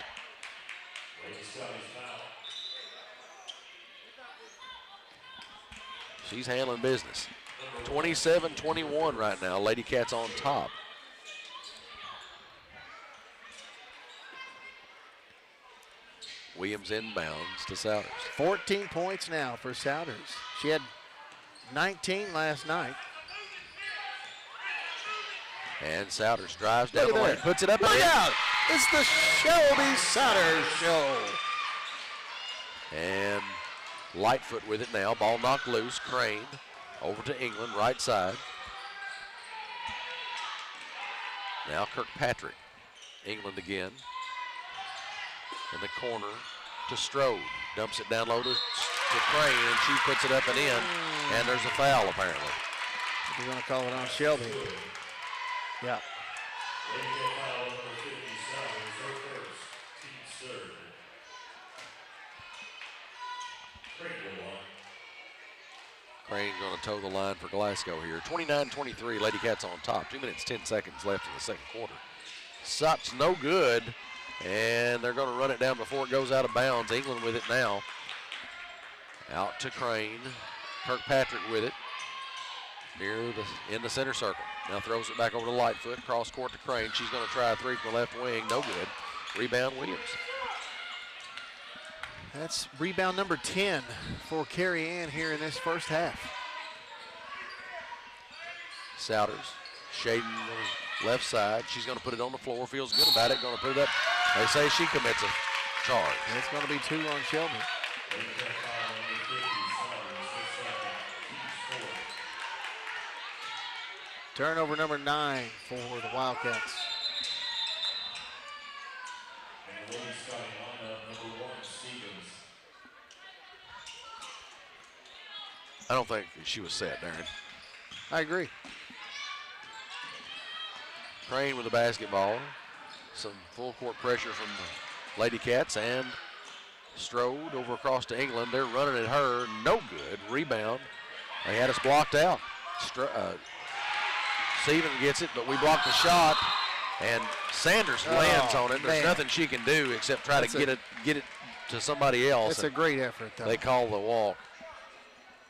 She's handling business. 27-21 right now. Lady Cats on top. Williams inbounds to Souders. 14 points now for Souders. She had 19 last night. And Souders drives down the lane, puts it up. Look out! It's the Shelby Souders show. And Lightfoot with it now. Ball knocked loose. Crane over to England, right side. Now Kirkpatrick. England again. In the corner to Strode. Dumps it down low to Crane, and she puts it up and in. And there's a foul, apparently. We're going to call it on Shelby. Yeah. Crane going to toe the line for Glasgow here. 29-23, Lady Cats on top. 2 minutes, 10 seconds left in the second quarter. Shot's no good, and they're going to run it down before it goes out of bounds. England with it now. Out to Crane. Kirkpatrick with it. In the center circle. Now throws it back over to Lightfoot. Cross court to Crane. She's going to try a 3 from the left wing. No good. Rebound Williams. That's rebound number 10 for Carrie Ann here in this first half. Souders shading the left side. She's going to put it on the floor. Feels good about it. Going to put it up. They say she commits a charge. And it's going to be 2 on Shelby. Turnover number 9 for the Wildcats. I don't think she was set, Darren. I agree. Crane with the basketball. Some full court pressure from the Lady Cats, and Strode over across to England. They're running at her. No good. Rebound. They had us blocked out. Stevens gets it, but we blocked the shot, and Sanders lands on it. There's nothing she can do except try to get it to somebody else. That's a great effort, though. They call the walk.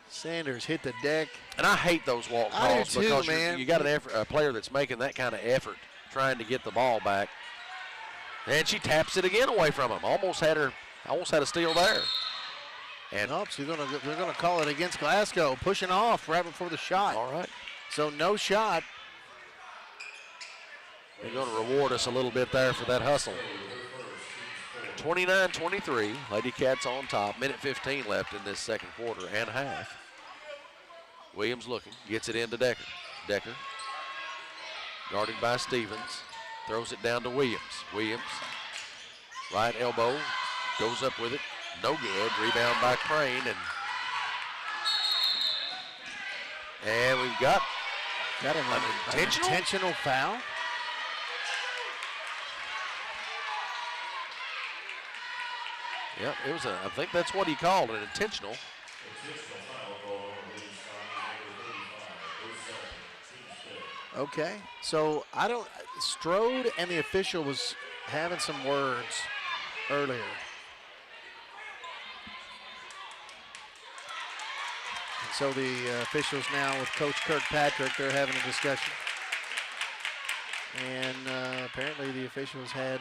Sanders hit the deck. And I hate those walk I calls do too, because man. you got a player that's making that kind of effort trying to get the ball back. And she taps it again away from him. Almost had a steal there. And nope, so they're gonna call it against Glasgow, pushing off right before the shot. All right. So no shot. They're going to reward us a little bit there for that hustle. 29-23, Lady Cats on top. Minute 15 left in this second quarter and a half. Williams looking, gets it into Decker. Decker, guarded by Stevens, throws it down to Williams. Williams, right elbow, goes up with it. No good. Rebound by Crane, and we've got an intentional foul. Yep, it was I think that's what he called an intentional. Okay, so Strode and the official was having some words earlier. And so the officials now with Coach Kirkpatrick, they're having a discussion. And apparently the officials had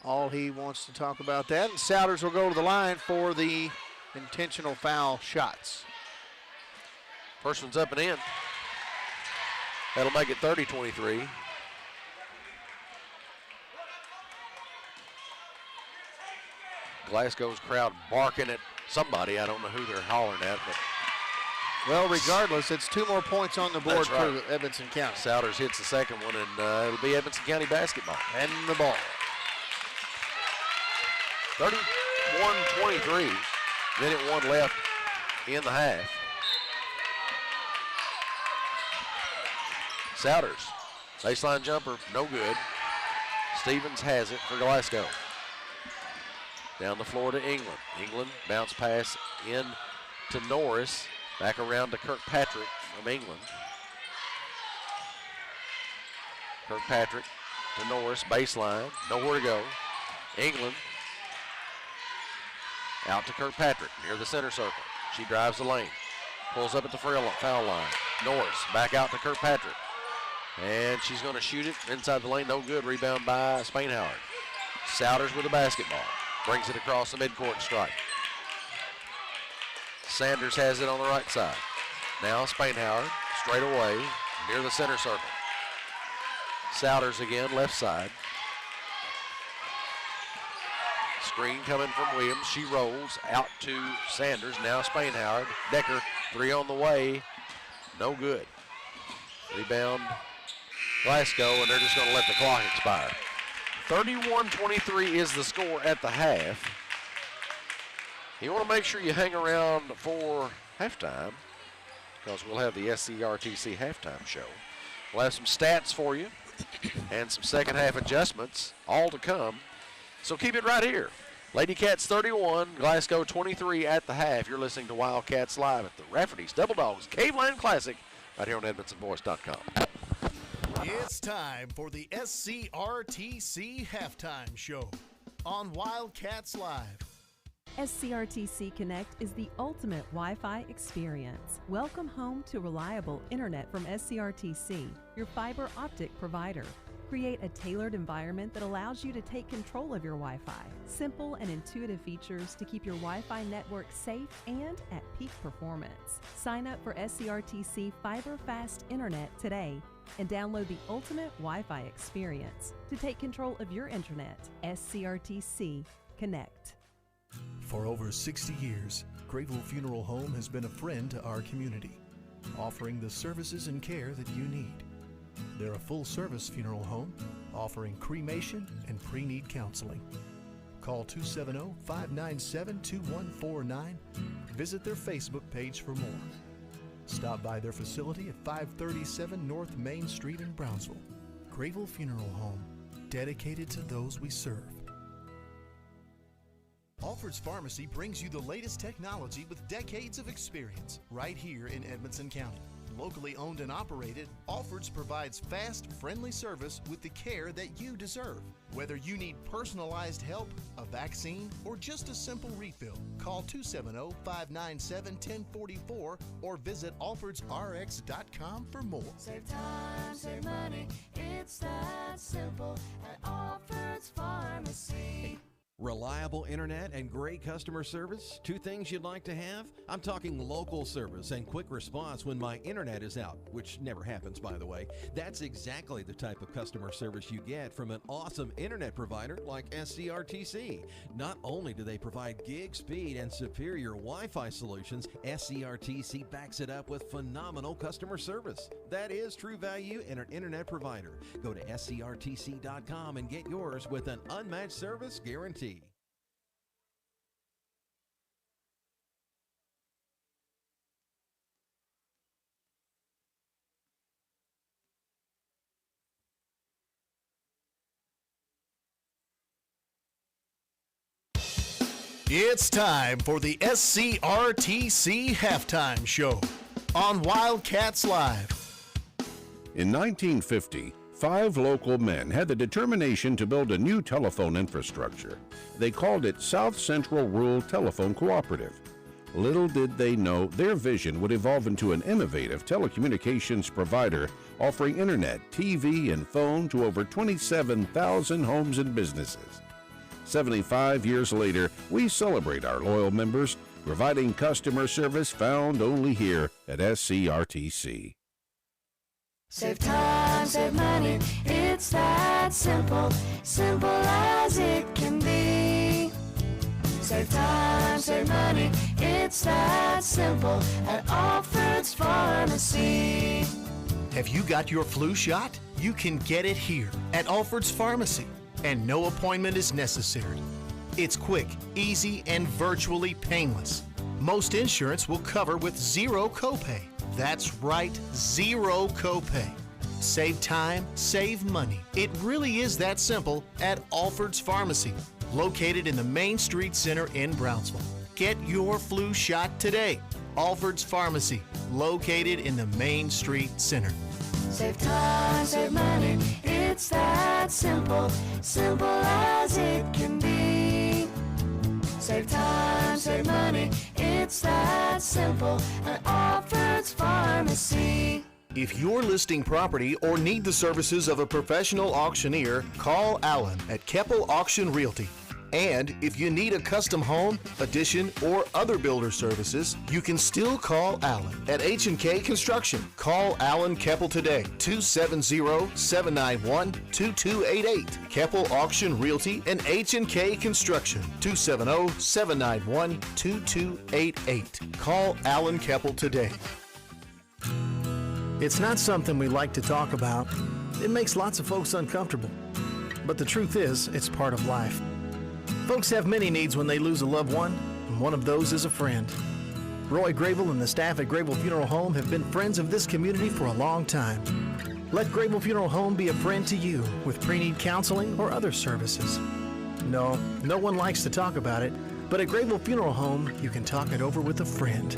all he wants to talk about that. And Souders will go to the line for the intentional foul shots. First one's up and in. That'll make it 30-23. Glasgow's crowd barking at somebody. I don't know who they're hollering at, but well, regardless, it's 2 more points on the board for Edmonson County. Souders hits the second one, and it'll be Edmonson County basketball. And the ball. 31-23. Minute 1 left in the half. Souders, baseline jumper, no good. Stevens has it for Glasgow. Down the floor to England. England bounce pass in to Norris. Back around to Kirkpatrick from England. Kirkpatrick to Norris, baseline, nowhere to go. England out to Kirkpatrick near the center circle. She drives the lane, pulls up at the foul line. Norris back out to Kirkpatrick. And she's going to shoot it inside the lane, no good. Rebound by Spainhauer. Souders with the basketball. Brings it across the midcourt strike. Sanders has it on the right side. Now Spainhauer straight away near the center circle. Souders again, left side. Screen coming from Williams. She rolls out to Sanders. Now Spainhauer. Decker, 3 on the way. No good. Rebound Glasgow, and they're just going to let the clock expire. 31-23 is the score at the half. You want to make sure you hang around for halftime because we'll have the SCRTC halftime show. We'll have some stats for you and some second half adjustments all to come. So keep it right here. Lady Cats 31, Glasgow 23 at the half. You're listening to Wildcats Live at the Rafferty's Double Dogs Caveland Classic right here on EdmondsonVoice.com. It's time for the SCRTC halftime show on Wildcats Live. SCRTC Connect is the ultimate Wi-Fi experience. Welcome home to reliable internet from SCRTC, your fiber optic provider. Create a tailored environment that allows you to take control of your Wi-Fi. Simple and intuitive features to keep your Wi-Fi network safe and at peak performance. Sign up for SCRTC Fiber Fast Internet today and download the ultimate Wi-Fi experience to take control of your internet. SCRTC Connect. For over 60 years, Grayville Funeral Home has been a friend to our community, offering the services and care that you need. They're a full-service funeral home offering cremation and pre-need counseling. Call 270-597-2149. Visit their Facebook page for more. Stop by their facility at 537 North Main Street in Brownsville. Grayville Funeral Home, dedicated to those we serve. Alfred's Pharmacy brings you the latest technology with decades of experience right here in Edmonson County. Locally owned and operated, Alford's provides fast, friendly service with the care that you deserve. Whether you need personalized help, a vaccine, or just a simple refill, call 270-597-1044 or visit alfordsrx.com for more. Save time, save money, it's that simple at Alford's Pharmacy. Reliable internet and great customer service, two things you'd like to have? I'm talking local service and quick response when my internet is out, which never happens, by the way. That's exactly the type of customer service you get from an awesome internet provider like SCRTC. Not only do they provide gig speed and superior Wi-Fi solutions, SCRTC backs it up with phenomenal customer service. That is true value in an internet provider. Go to scrtc.com and get yours with an unmatched service guarantee. It's time for the SCRTC Halftime Show on Wildcats Live. In 1950, 5 local men had the determination to build a new telephone infrastructure. They called it South Central Rural Telephone Cooperative. Little did they know their vision would evolve into an innovative telecommunications provider offering internet, TV, and phone to over 27,000 homes and businesses. 75 years later, we celebrate our loyal members, providing customer service found only here at SCRTC. Save time, save money, it's that simple, simple as it can be. Save time, save money, it's that simple at Alford's Pharmacy. Have you got your flu shot? You can get it here at Alford's Pharmacy, and no appointment is necessary. It's quick, easy, and virtually painless. Most insurance will cover with zero copay. That's right, zero copay. Save time, save money. It really is that simple at Alford's Pharmacy, located in the Main Street Center in Brownsville. Get your flu shot today. Alford's Pharmacy, located in the Main Street Center. Save time, save money, it's that simple, simple as it can be. Save time, save money, it's that simple at Alford's Pharmacy. If you're listing property or need the services of a professional auctioneer, call Alan at Keppel Auction Realty. And if you need a custom home, addition, or other builder services, you can still call Alan at H&K Construction. Call Alan Keppel today, 270-791-2288. Keppel Auction Realty and H&K Construction, 270-791-2288. Call Alan Keppel today. It's not something we like to talk about. It makes lots of folks uncomfortable. But the truth is, it's part of life. Folks have many needs when they lose a loved one, and one of those is a friend. Roy Grable and the staff at Grable Funeral Home have been friends of this community for a long time. Let Grable Funeral Home be a friend to you with pre-need counseling or other services. No one likes to talk about it, but at Grable Funeral Home, you can talk it over with a friend.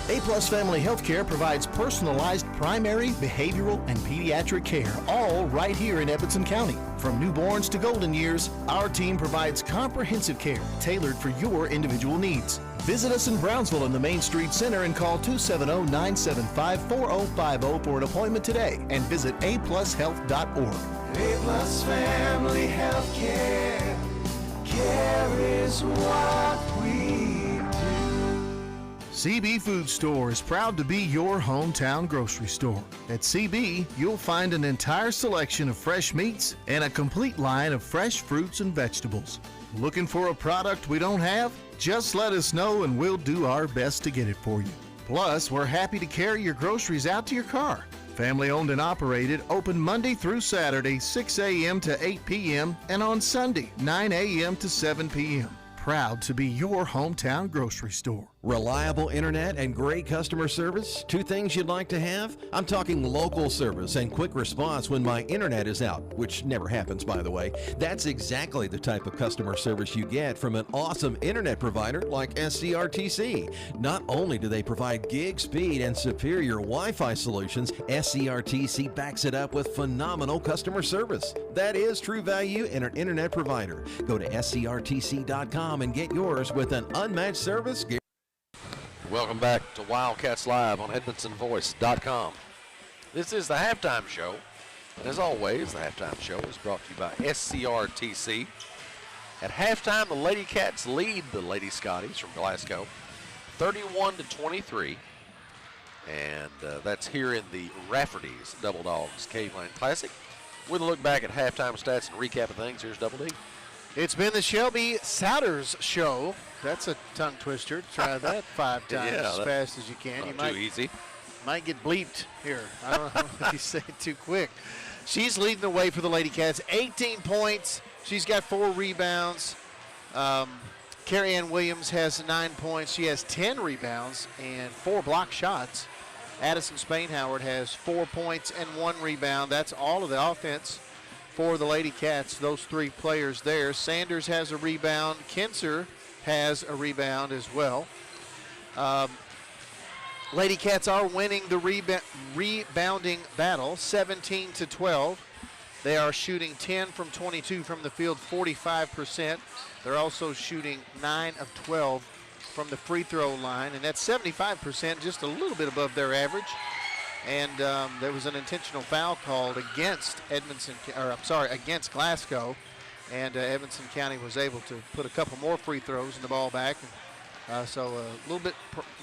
A-Plus Family Healthcare provides personalized primary, behavioral, and pediatric care, all right here in Edmonson County. From newborns to golden years, our team provides comprehensive care tailored for your individual needs. Visit us in Brownsville in the Main Street Center and call 270-975-4050 for an appointment today, and visit aplushealth.org. A-Plus Family Healthcare, care is what we CB Food Store is proud to be your hometown grocery store. At CB, you'll find an entire selection of fresh meats and a complete line of fresh fruits and vegetables. Looking for a product we don't have? Just let us know and we'll do our best to get it for you. Plus, we're happy to carry your groceries out to your car. Family owned and operated, open Monday through Saturday, 6 a.m. to 8 p.m. and on Sunday, 9 a.m. to 7 p.m. Proud to be your hometown grocery store. Reliable internet and great customer service, two things you'd like to have? I'm talking local service and quick response when my internet is out, which never happens, by the way. That's exactly the type of customer service you get from an awesome internet provider like SCRTC. Not only do they provide gig speed and superior Wi-Fi solutions, SCRTC backs it up with phenomenal customer service. That is true value in an internet provider. Go to scrtc.com and get yours with an unmatched service. Welcome back to Wildcats Live on EdmonsonVoice.com. This is the halftime show. And as always, the halftime show is brought to you by SCRTC. At halftime, the Lady Cats lead the Lady Scotties from Glasgow 31-23. And that's here in the Rafferty's Double Dogs Caveland Classic. With a look back at halftime stats and recap of things, here's Double D. It's been the Shelby Souders Show. That's a tongue twister. Try that 5 times as fast as you can. You might get bleeped here. I don't know if you say it too quick. She's leading the way for the Lady Cats. 18 points. She's got 4 rebounds. Carrie Ann Williams has 9 points. She has 10 rebounds and 4 block shots. Addison Spain-Howard has 4 points and 1 rebound. That's all of the offense for the Lady Cats, those 3 players there. Sanders has a rebound. Kinser has a rebound as well. Lady Cats are winning the rebounding battle, 17-12. They are shooting 10 from 22 from the field, 45%. They're also shooting 9 of 12 from the free throw line, and that's 75%, just a little bit above their average. And there was an intentional foul called against against Glasgow, and Edmonson County was able to put a couple more free throws in the ball back. So a little bit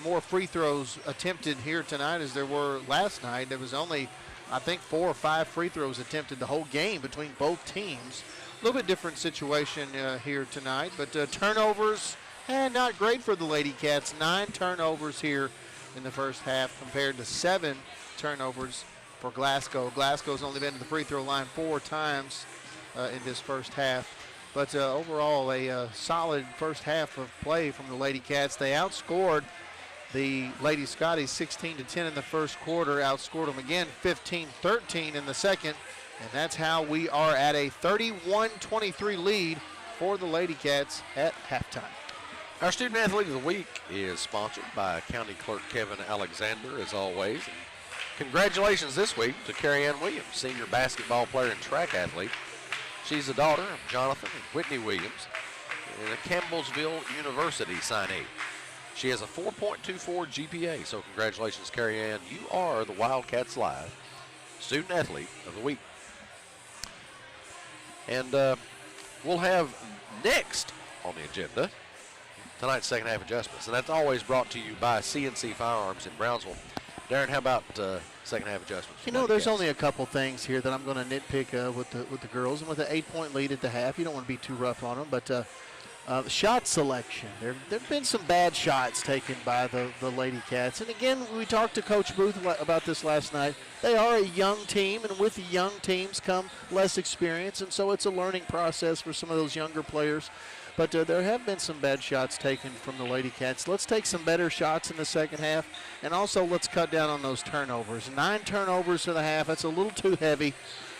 more free throws attempted here tonight as there were last night. There was only, I think, 4 or 5 free throws attempted the whole game between both teams. A little bit different situation here tonight, but turnovers, not great for the Lady Cats. 9 turnovers here in the first half compared to 7 turnovers for Glasgow. Glasgow's only been to the free throw line 4 times in this first half. But overall, a solid first half of play from the Lady Cats. They outscored the Lady Scotties 16-10 in the first quarter, outscored them again 15-13 in the second, and that's how we are at a 31-23 lead for the Lady Cats at halftime. Our Student Athlete of the Week is sponsored by County Clerk Kevin Alexander, as always. And congratulations this week to Carrie Ann Williams, senior basketball player and track athlete. She's the daughter of Jonathan and Whitney Williams and a Campbellsville University signee. She has a 4.24 GPA, so congratulations, Carrie Ann. You are the Wildcats Live Student Athlete of the Week. And we'll have next on the agenda tonight's second half adjustments, and that's always brought to you by CNC Firearms in Brownsville. Darren, how about second half adjustments? You know, there's only a couple things here that I'm going to nitpick with the girls, and with an 8-point lead at the half, you don't want to be too rough on them. But the shot selection, there've been some bad shots taken by the Lady Cats. And again, we talked to Coach Booth about this last night. They are a young team, and with young teams come less experience, and so it's a learning process for some of those younger players. But there have been some bad shots taken from the Lady Cats. Let's take some better shots in the second half, and also let's cut down on those turnovers. 9 turnovers to the half, that's a little too heavy.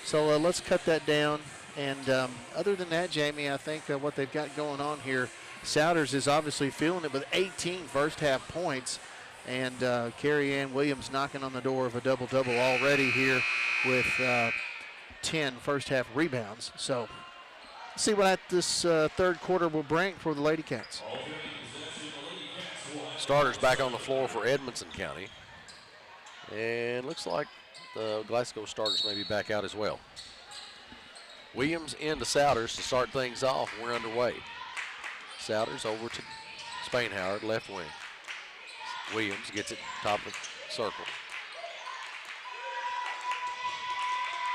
So let's cut that down. And other than that, Jamie, I think what they've got going on here, Souders is obviously feeling it with 18 first half points. And Carrie Ann Williams knocking on the door of a double-double already here with 10 first half rebounds. So see what this third quarter will bring for the Lady Cats. Starters back on the floor for Edmonson County. And looks like the Glasgow starters may be back out as well. Williams into Souders to start things off. We're underway. Souders over to Spain-Howard, left wing. Williams gets it top of the circle.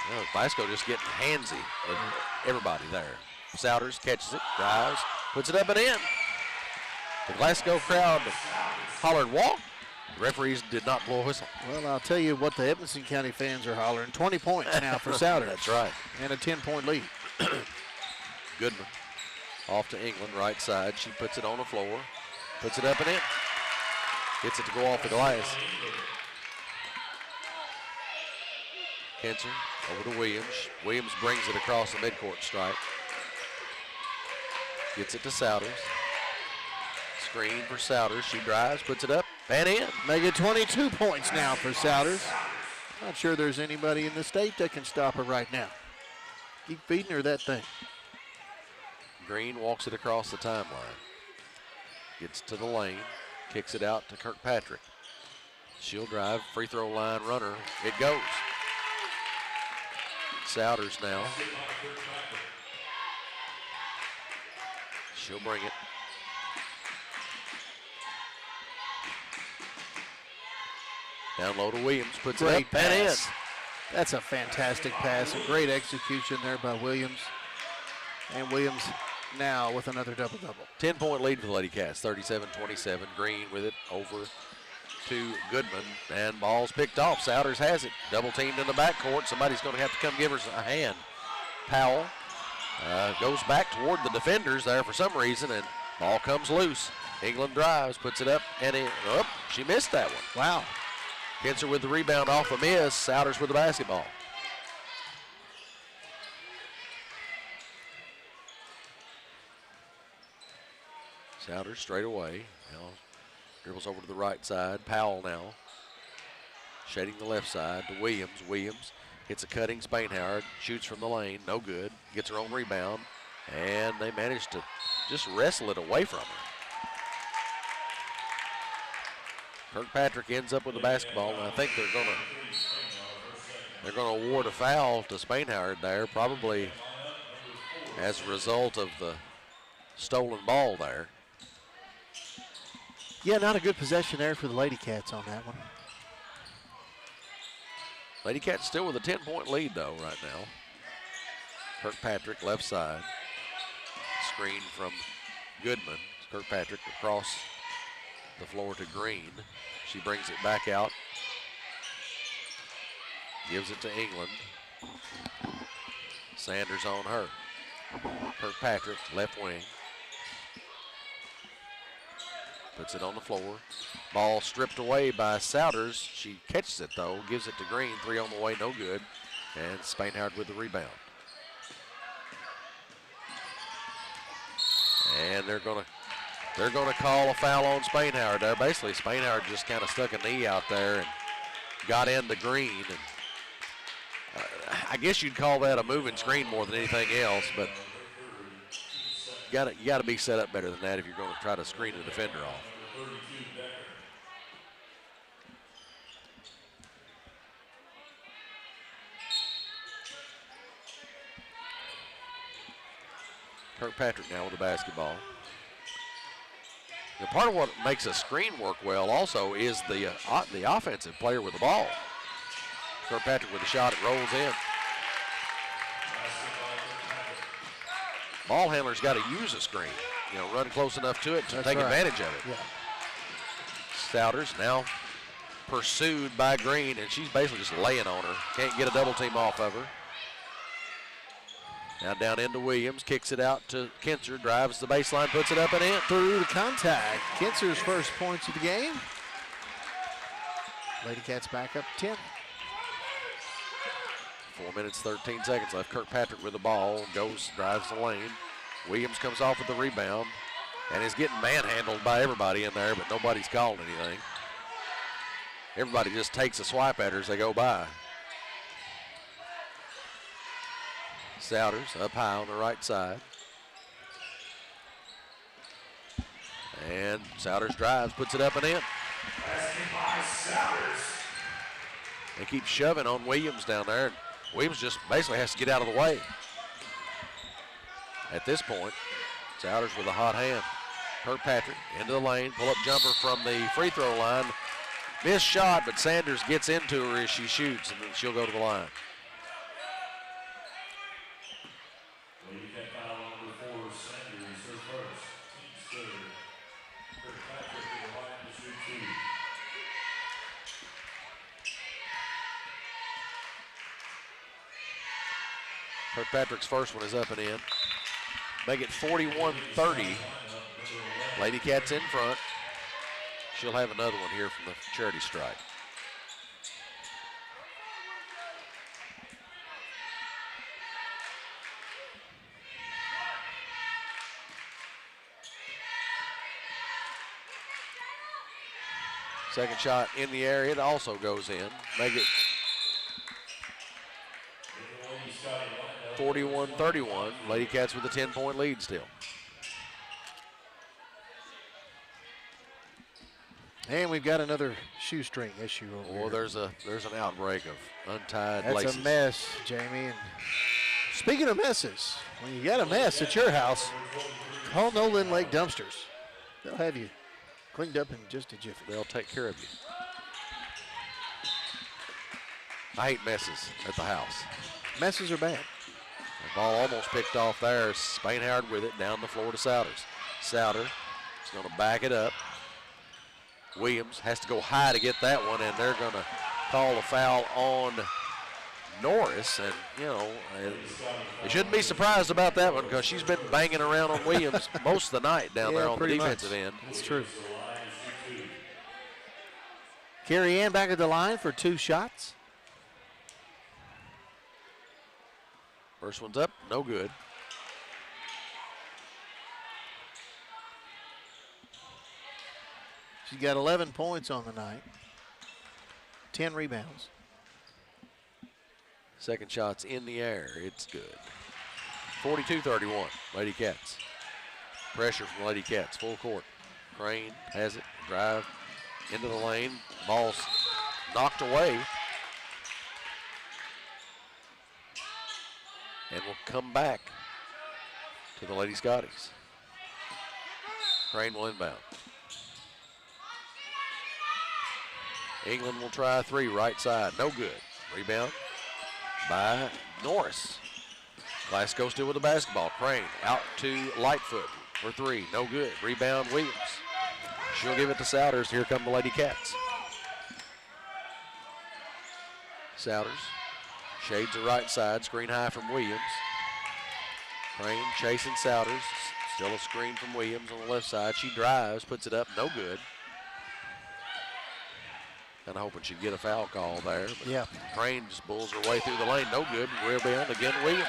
Well, Glasgow just getting handsy with everybody there. Souders catches it, drives, puts it up and in. The Glasgow crowd hollered walk. The referees did not blow a whistle. Well, I'll tell you what the Edmonson County fans are hollering. 20 points now for Souders. That's right. And a 10-point lead. Goodman off to England, right side. She puts it on the floor, puts it up and in. Gets it to go off the glass. Kinser over to Williams. Williams brings it across the midcourt stripe. Gets it to Souders. Screen for Souders. She drives, puts it up, and in. Make it 22 points now for Souders. Not sure there's anybody in the state that can stop her right now. Keep feeding her that thing. Green walks it across the timeline. Gets to the lane. Kicks it out to Kirkpatrick. She'll drive. Free throw line runner. It goes. Souders now. She'll bring it. Down low to Williams. Puts it up and in. That's a fantastic pass. A great execution there by Williams. And Williams now with another double-double. 10-point lead for the Lady Cats, 37-27. Green with it over to Goodman, and ball's picked off. Souders has it. Double teamed in the backcourt. Somebody's going to have to come give her a hand. Powell goes back toward the defenders there for some reason, and ball comes loose. England drives, puts it up, and she missed that one. Wow. Kinser with the rebound off a miss. Souders with the basketball. Souders straight away. Now dribbles over to the right side. Powell now shading the left side to Williams. Williams hits a cutting Spainhauer. Shoots from the lane. No good. Gets her own rebound. And they manage to just wrestle it away from her. Kirkpatrick ends up with the basketball, and I think they're gonna award a foul to Spainhauer there, probably as a result of the stolen ball there. Yeah, not a good possession there for the Lady Cats on that one. Lady Cats still with a 10-point lead though right now. Kirkpatrick left side. Screen from Goodman. Kirkpatrick across the floor to Green. She brings it back out. Gives it to England. Sanders on her. Kirkpatrick, left wing. Puts it on the floor. Ball stripped away by Souders. She catches it though, gives it to Green. 3 on the way, no good. And Spainhauer with the rebound. And they're gonna call a foul on Spainhauer there. Basically, Spainhauer just kind of stuck a knee out there and got into Green. And I guess you'd call that a moving screen more than anything else, but you gotta be set up better than that if you're going to try to screen a defender off. Kirkpatrick now with the basketball. Now, part of what makes a screen work well also is the offensive player with the ball. Kirkpatrick with the shot, it rolls in. Ball handler's got to use a screen, run close enough to it to take advantage of it. Yeah. Souders now pursued by Green, and she's basically just laying on her. Can't get a double team off of her. Now down into Williams, kicks it out to Kinser, drives the baseline, puts it up and in. Through the contact. Kinser's first points of the game. Lady Cats back up 10. 4 minutes, 13 seconds left. Kirkpatrick with the ball, drives the lane. Williams comes off with the rebound and is getting manhandled by everybody in there, but nobody's calling anything. Everybody just takes a swipe at her as they go by. Souders up high on the right side. And Souders drives, puts it up and in. They keep shoving on Williams down there. Williams just basically has to get out of the way. At this point, Souders with a hot hand. Kirkpatrick into the lane, pull-up jumper from the free throw line. Missed shot, but Sanders gets into her as she shoots, and then she'll go to the line. Kirkpatrick's first one is up and in. Make it 41-30. Lady Cats in front. She'll have another one here from the charity stripe. Second shot in the air, it also goes in. Make it 41-31. Lady Cats with a 10-point lead still. And we've got another shoestring issue over here. There's an outbreak of untied laces. That's a mess, Jamie. And speaking of messes, when you got a mess at your house, call Nolan Lake Dumpsters. They'll have you cleaned up in just a jiffy. They'll take care of you. I hate messes at the house. Messes are bad. The ball almost picked off there. Spain Howard with it down the floor to Souders. Souder is going to back it up. Williams has to go high to get that one, and they're going to call a foul on Norris. And, they shouldn't be surprised about that one because she's been banging around on Williams most of the night down there on the defensive end. That's true. Carrie Ann back at the line for 2 shots. First one's up, no good. She's got 11 points on the night, 10 rebounds. Second shot's in the air, it's good. 42-31, Lady Cats. Pressure from Lady Cats, full court. Crane has it, drive into the lane, ball's knocked away. And will come back to the Lady Scotties. Crane will inbound. England will try a 3 right side, no good. Rebound by Norris. Glasgow still with the basketball. Crane out to Lightfoot for 3, no good. Rebound Williams. She'll give it to Souders. Here come the Lady Cats. Souders shades the right side, screen high from Williams. Crane chasing Souders. Still a screen from Williams on the left side. She drives, puts it up, no good. Kind of hoping she'd get a foul call there. But yeah. Crane just bulls her way through the lane, no good. Rebound again, Williams.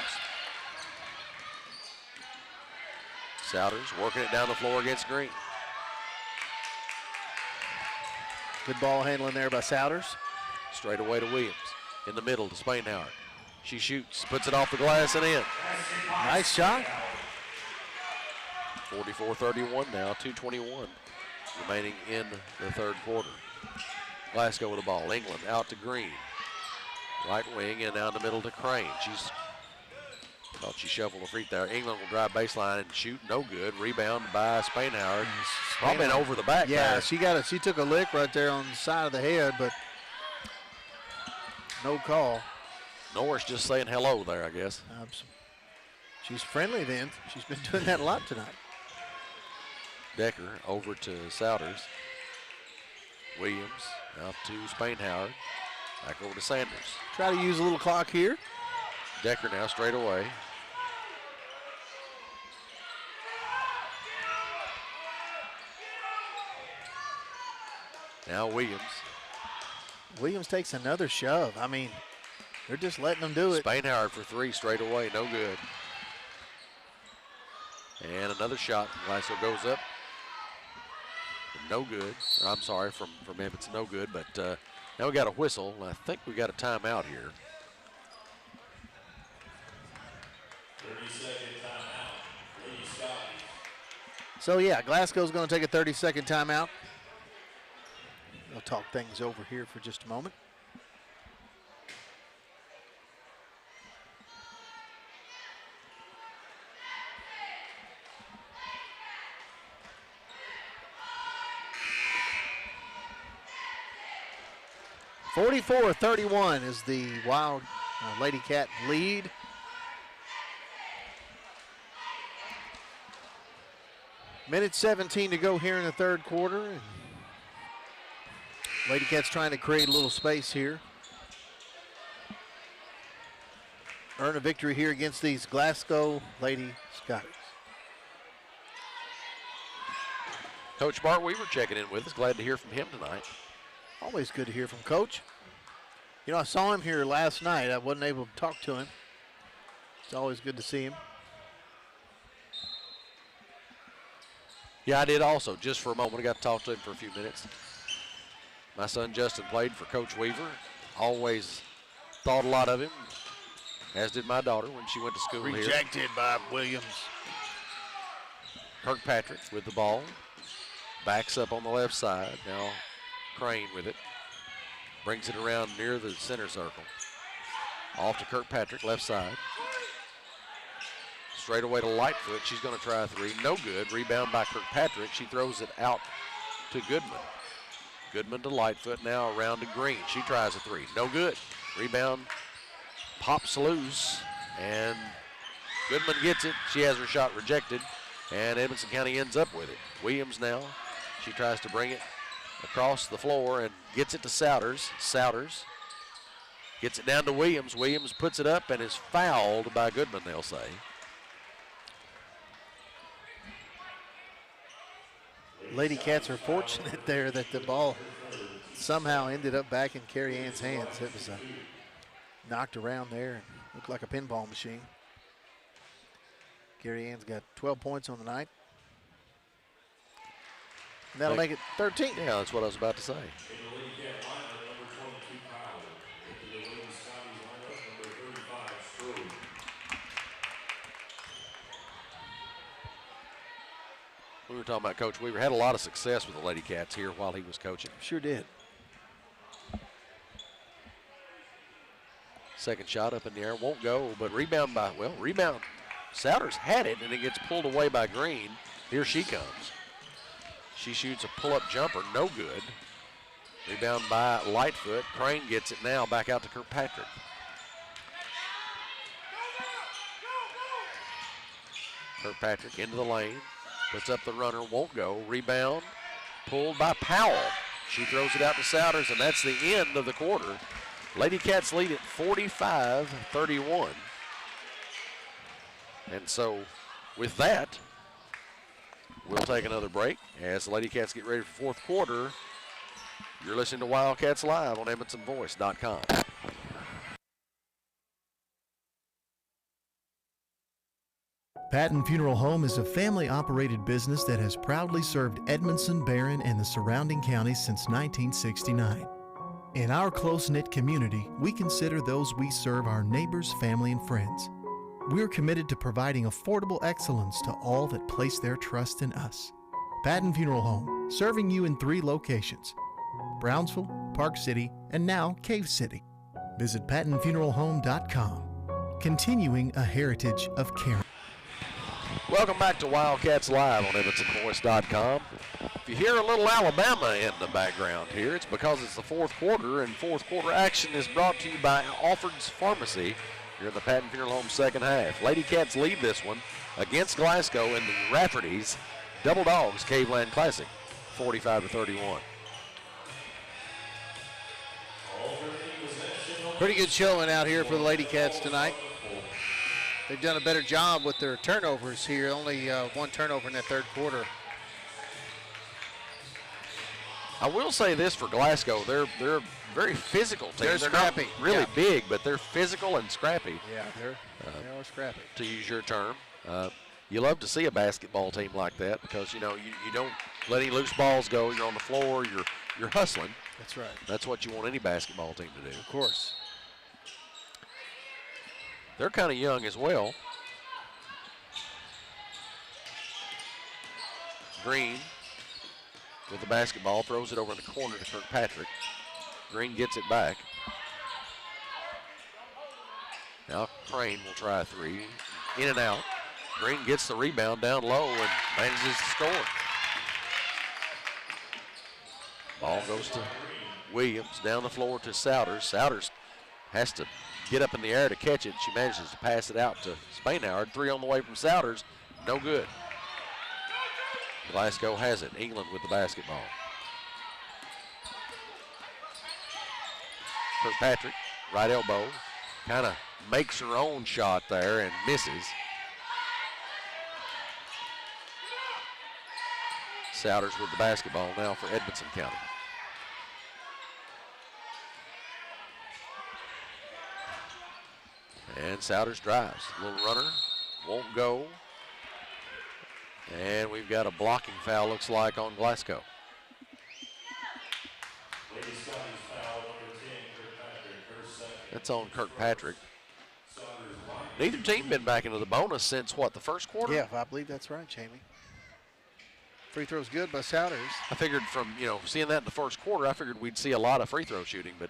Souders working it down the floor against Green. Good ball handling there by Souders. Straight away to Williams. In the middle to Spain Howard. She shoots, puts it off the glass and in. Nice shot. 44-31 now, 2:21 remaining in the third quarter. Glasgow with the ball. England out to Green. Right wing and down the middle to Crane. Thought she shoveled a free there. England will drive baseline and shoot, no good. Rebound by Spain Howard. Probably been over the back there. She took a lick right there on the side of the head, but no call. Norris just saying hello there, I guess. She's friendly then. She's been doing that a lot tonight. Decker over to Souders. Williams out to Spain Howard. Back over to Sanders. Try to use a little clock here. Decker now straight away. Now Williams. Williams takes another shove. I mean, they're just letting them do it. Spain Howard for 3 straight away, no good. And another shot. Glasgow goes up. No good. I'm sorry, from him it's no good, but now we got a whistle. I think we got a timeout here. 30-second timeout. Lady Scotties. So yeah, Glasgow's going to take a 30-second timeout. I'll talk things over here for just a moment. (44-31) is the Wild Lady Cat lead. Minute 17 to go here in the third quarter. Lady Cats trying to create a little space here. Earn a victory here against these Glasgow Lady Scotties. Coach Bart Weaver checking in with us. Glad to hear from him tonight. Always good to hear from Coach. You know, I saw him here last night. I wasn't able to talk to him. It's always good to see him. Yeah, I did also, just for a moment. I got to talk to him for a few minutes. My son Justin played for Coach Weaver. Always thought a lot of him, as did my daughter when she went to school here. Rejected by Williams. Kirkpatrick with the ball. Backs up on the left side. Now Crane with it. Brings it around near the center circle. Off to Kirkpatrick, left side. Straight away to Lightfoot. She's going to try a three. No good. Rebound by Kirkpatrick. She throws it out to Goodman. Goodman to Lightfoot. Now around to Green. She tries a three. No good. Rebound pops loose. And Goodman gets it. She has her shot rejected. And Edmonson County ends up with it. Williams now. She tries to bring it across the floor and gets it to Souders. Souders gets it down to Williams. Williams puts it up and is fouled by Goodman, they'll say. Lady Cats are fortunate there that the ball somehow ended up back in Carrie Ann's hands. It was knocked around there and looked like a pinball machine. Carrie Ann's got 12 points on the night. And that'll make it 13. Yeah, that's what I was about to say. We were talking about Coach Weaver. Had a lot of success with the Lady Cats here while he was coaching. Sure did. Second shot up in the air, won't go, but rebound. Souders had it, and it gets pulled away by Green. Here she comes. She shoots a pull-up jumper, no good. Rebound by Lightfoot. Crane gets it now, back out to Kirkpatrick. Kirkpatrick into the lane, puts up the runner, won't go. Rebound, pulled by Powell. She throws it out to Souders, and that's the end of the quarter. Lady Cats lead at 45-31. And so with that, we'll take another break as the Lady Cats get ready for fourth quarter. You're listening to Wildcats Live on EdmonsonVoice.com. Patton Funeral Home is a family-operated business that has proudly served Edmondson, Barron, and the surrounding counties since 1969. In our close-knit community, we consider those we serve our neighbors, family, and friends. We're committed to providing affordable excellence to all that place their trust in us. Patton Funeral Home, serving you in 3 locations: Brownsville, Park City, and now Cave City. Visit PattonFuneralHome.com, continuing a heritage of caring. Welcome back to Wildcats Live on EdmonsonVoice.com. If you hear a little Alabama in the background here, it's because it's the fourth quarter, and fourth quarter action is brought to you by Alfred's Pharmacy. Here in the Patton Funeral Home second half. Lady Cats lead this one against Glasgow in the Rafferty's Double Dogs Caveland Classic, 45-31. Pretty good showing out here for the Lady Cats tonight. They've done a better job with their turnovers here. Only one turnover in that third quarter. I will say this for Glasgow, they're very physical team. They're scrappy. Not really big, but they're physical and scrappy. Yeah, they are scrappy. To use your term. You love to see a basketball team like that because, you know, you don't let any loose balls go. You're on the floor. You're hustling. That's right. That's what you want any basketball team to do. Of course. They're kind of young as well. Green with the basketball, throws it over in the corner to Kirkpatrick. Green gets it back. Now Crane will try a three. In and out. Green gets the rebound down low and manages to score. Ball goes to Williams, down the floor to Souders. Souders has to get up in the air to catch it. She manages to pass it out to Spainhauer. 3 on the way from Souders. No good. Glasgow has it. England with the basketball. Kirkpatrick, right elbow, kind of makes her own shot there and misses. Souders with the basketball now for Edmonson County. And Souders drives. Little runner, won't go. And we've got a blocking foul, looks like, on Glasgow. That's on Kirkpatrick. Neither team been back into the bonus since, what, the first quarter? Yeah, I believe that's right, Jamie. Free throw's good by Souders. I figured from, seeing that in the first quarter, I figured we'd see a lot of free throw shooting, but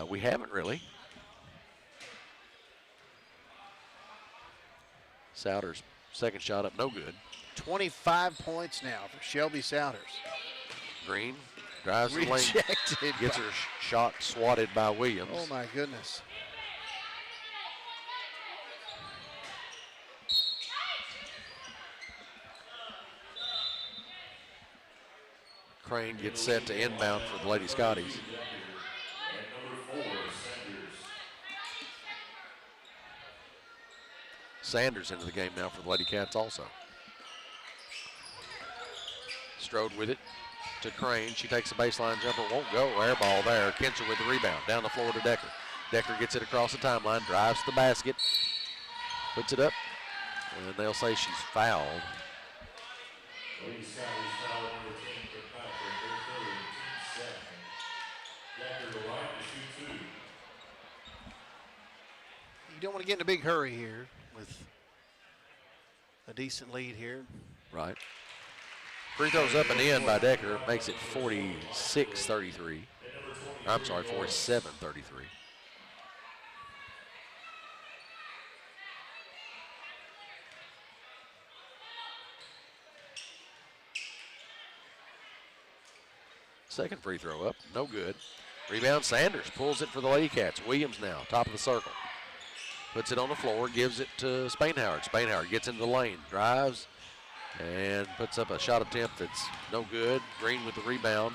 we haven't really. Souders' second shot up, no good. 25 points now for Shelby Souders. Green drives the lane, gets her shot swatted by Williams. Oh my goodness. Crane gets set to inbound for the Lady Scotties. Sanders into the game now for the Lady Cats also. Strode with it to Crane. She takes a baseline jumper, won't go. Air ball there. Kinser with the rebound. Down the floor to Decker. Decker gets it across the timeline, drives to the basket, puts it up, and they'll say she's fouled. You don't want to get in a big hurry here with a decent lead here. Right. Free throws up and in by Decker. Makes it 46-33. I'm sorry, 47-33. Second free throw up, no good. Rebound, Sanders pulls it for the Lady Cats. Williams now, top of the circle. Puts it on the floor, gives it to Spainhauer. Spainhauer gets into the lane, drives, and puts up a shot attempt that's no good. Green with the rebound.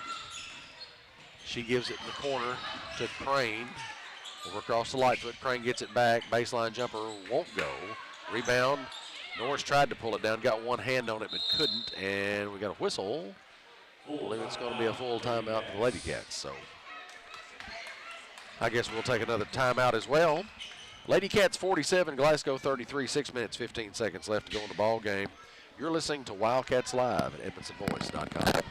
She gives it in the corner to Crane. Over across the Lightfoot. Crane gets it back. Baseline jumper won't go. Rebound. Norris tried to pull it down, got one hand on it but couldn't, and we got a whistle. I believe it's going to be a full timeout for the Lady Cats, so I guess we'll take another timeout as well. Lady Cats 47, Glasgow 33, 6 minutes, 15 seconds left to go in the ball game. You're listening to Wildcats Live at EdmondsonVoice.com.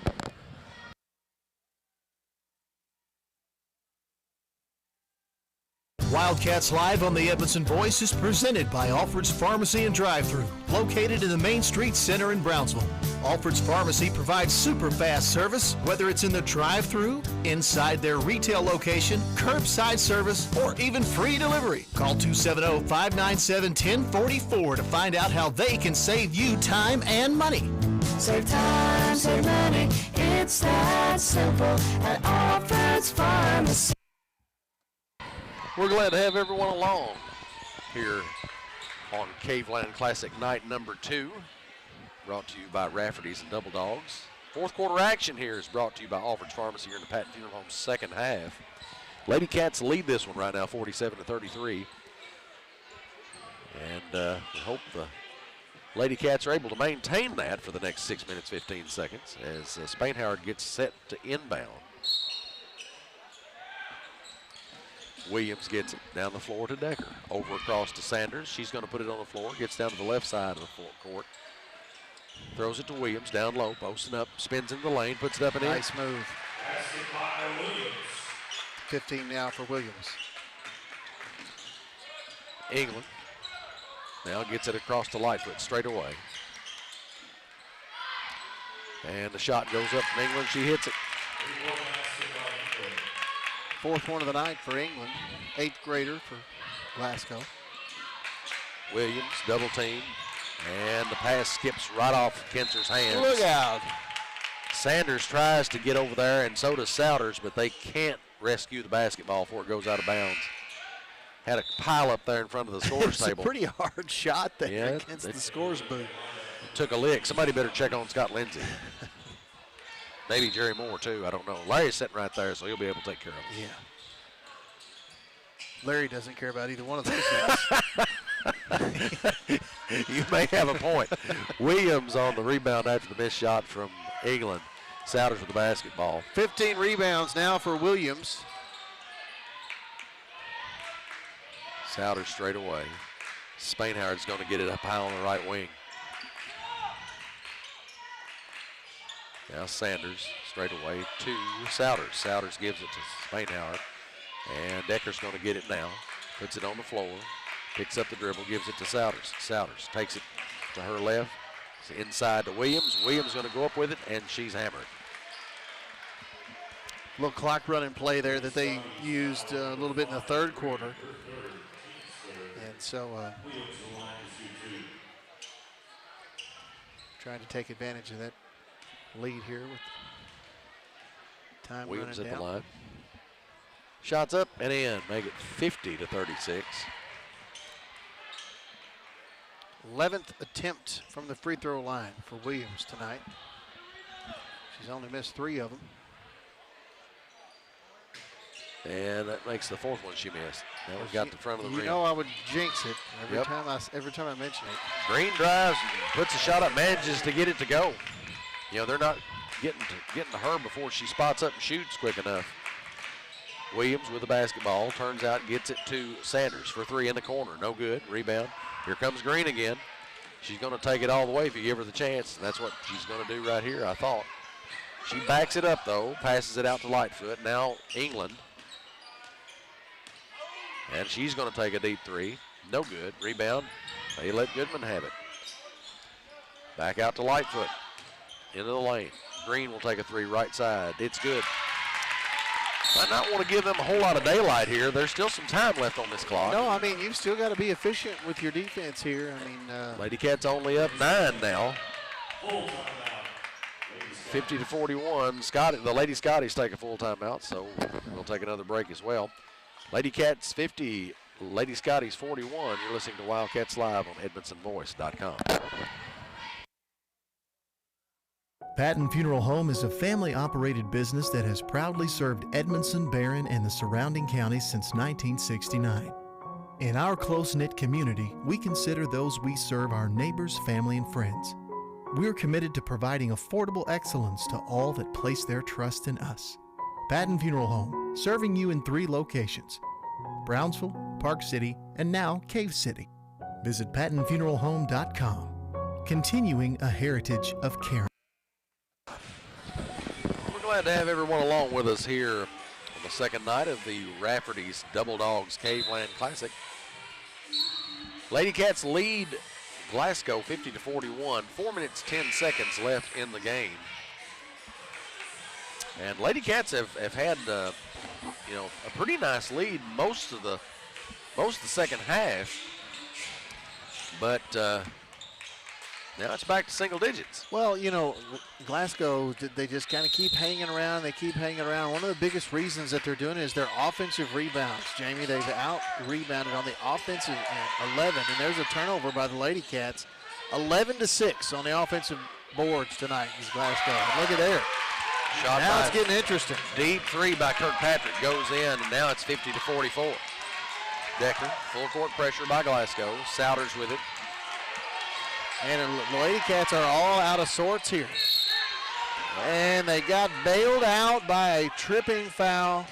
Wildcats Live on the Edmondson Voice is presented by Alfred's Pharmacy and Drive-Thru, located in the Main Street Center in Brownsville. Alfred's Pharmacy provides super fast service, whether it's in the drive-thru, inside their retail location, curbside service, or even free delivery. Call 270-597-1044 to find out how they can save you time and money. Save time, save money, it's that simple at Alfred's Pharmacy. We're glad to have everyone along here on Caveland Classic night number 2, brought to you by Rafferty's and Double Dogs. Fourth quarter action here is brought to you by Alfred's Pharmacy here in the Patton Funeral Home second half. Lady Cats lead this one right now, 47-33. And we hope the Lady Cats are able to maintain that for the next 6 minutes, 15 seconds as Spainhauer gets set to inbound. Williams gets it down the floor to Decker. Over across to Sanders. She's going to put it on the floor. Gets down to the left side of the court. Throws it to Williams. Down low. Posting up. Spins in the lane. Puts it up and in. Nice move. 15 now for Williams. England now gets it across to Lightfoot straight away. And the shot goes up from England. She hits it. Fourth one of the night for England. 8th grader for Glasgow. Williams double team. And the pass skips right off Kinser's hands. Look out. Sanders tries to get over there, and so does Souders, but they can't rescue the basketball before it goes out of bounds. Had a pile up there in front of the scores table. It's a pretty hard shot there against the scores booth. Took a lick. Somebody better check on Scott Lindsay. Maybe Jerry Moore, too. I don't know. Larry's sitting right there, so he'll be able to take care of it. Yeah. Larry doesn't care about either one of those guys. You may have a point. Williams on the rebound after the missed shot from England. Souders with the basketball. 15 rebounds now for Williams. Souders straight away. Spainhard's going to get it up high on the right wing. Now Sanders straight away to Souders. Souders gives it to Spainhard. And Decker's going to get it now. Puts it on the floor. Picks up the dribble, gives it to Souders. Souders takes it to her left. It's inside to Williams. Williams going to go up with it, and she's hammered. Little clock running play there that they used a little bit in the third quarter. And so trying to take advantage of that lead here with time Williams running at down. the line. Shots up and in, make it 50-36. 11th attempt from the free throw line for Williams tonight. She's only missed 3 of them. And that makes the 4th one she missed. Now we've got the front of the rim. You know I would jinx it every Yep. time I mention it. Green drives, puts a shot up, manages to get it to go. You know, they're not getting to her before she spots up and shoots quick enough. Williams with the basketball, turns out, gets it to Sanders for 3 in the corner. No good, rebound. Here comes Green again. She's going to take it all the way if you give her the chance, and that's what she's going to do right here, I thought. She backs it up, though, passes it out to Lightfoot. Now England. And she's going to take a deep 3. No good. Rebound. They let Goodman have it. Back out to Lightfoot. Into the lane. Green will take a 3 right side. It's good. Might not want to give them a whole lot of daylight here. There's still some time left on this clock. No, I mean, you've still got to be efficient with your defense here. I mean, Lady Cats only up 9 now. 50-41. Scotty, the Lady Scotties take a full timeout, so we'll take another break as well. Lady Cats 50, Lady Scotties 41. You're listening to Wildcats Live on EdmondsonVoice.com. Patton Funeral Home is a family-operated business that has proudly served Edmondson, Barron, and the surrounding counties since 1969. In our close-knit community, we consider those we serve our neighbors, family, and friends. We're committed to providing affordable excellence to all that place their trust in us. Patton Funeral Home, serving you in 3 locations: Brownsville, Park City, and now Cave City. Visit PattonFuneralHome.com, continuing a heritage of caring. We're glad to have everyone along with us here on the second night of the Rafferty's Double Dogs Caveland Classic. Lady Cats lead Glasgow 50-41. 4 minutes, 10 seconds left in the game. And Lady Cats have had a pretty nice lead most of the second half, but now it's back to single digits. well, Glasgow, they just kind of keep hanging around. They keep hanging around. One of the biggest reasons that they're doing it is their offensive rebounds. Jamie, they've out-rebounded on the offensive end, 11, and there's a turnover by the Lady Cats. 11-6 on the offensive boards tonight is Glasgow. And look at there. Shot Now by it's getting interesting. Deep 3 by Kirkpatrick goes in, and now it's 50-44. Decker, full court pressure by Glasgow. Souders with it. And the Lady Cats are all out of sorts here. And they got bailed out by a tripping foul.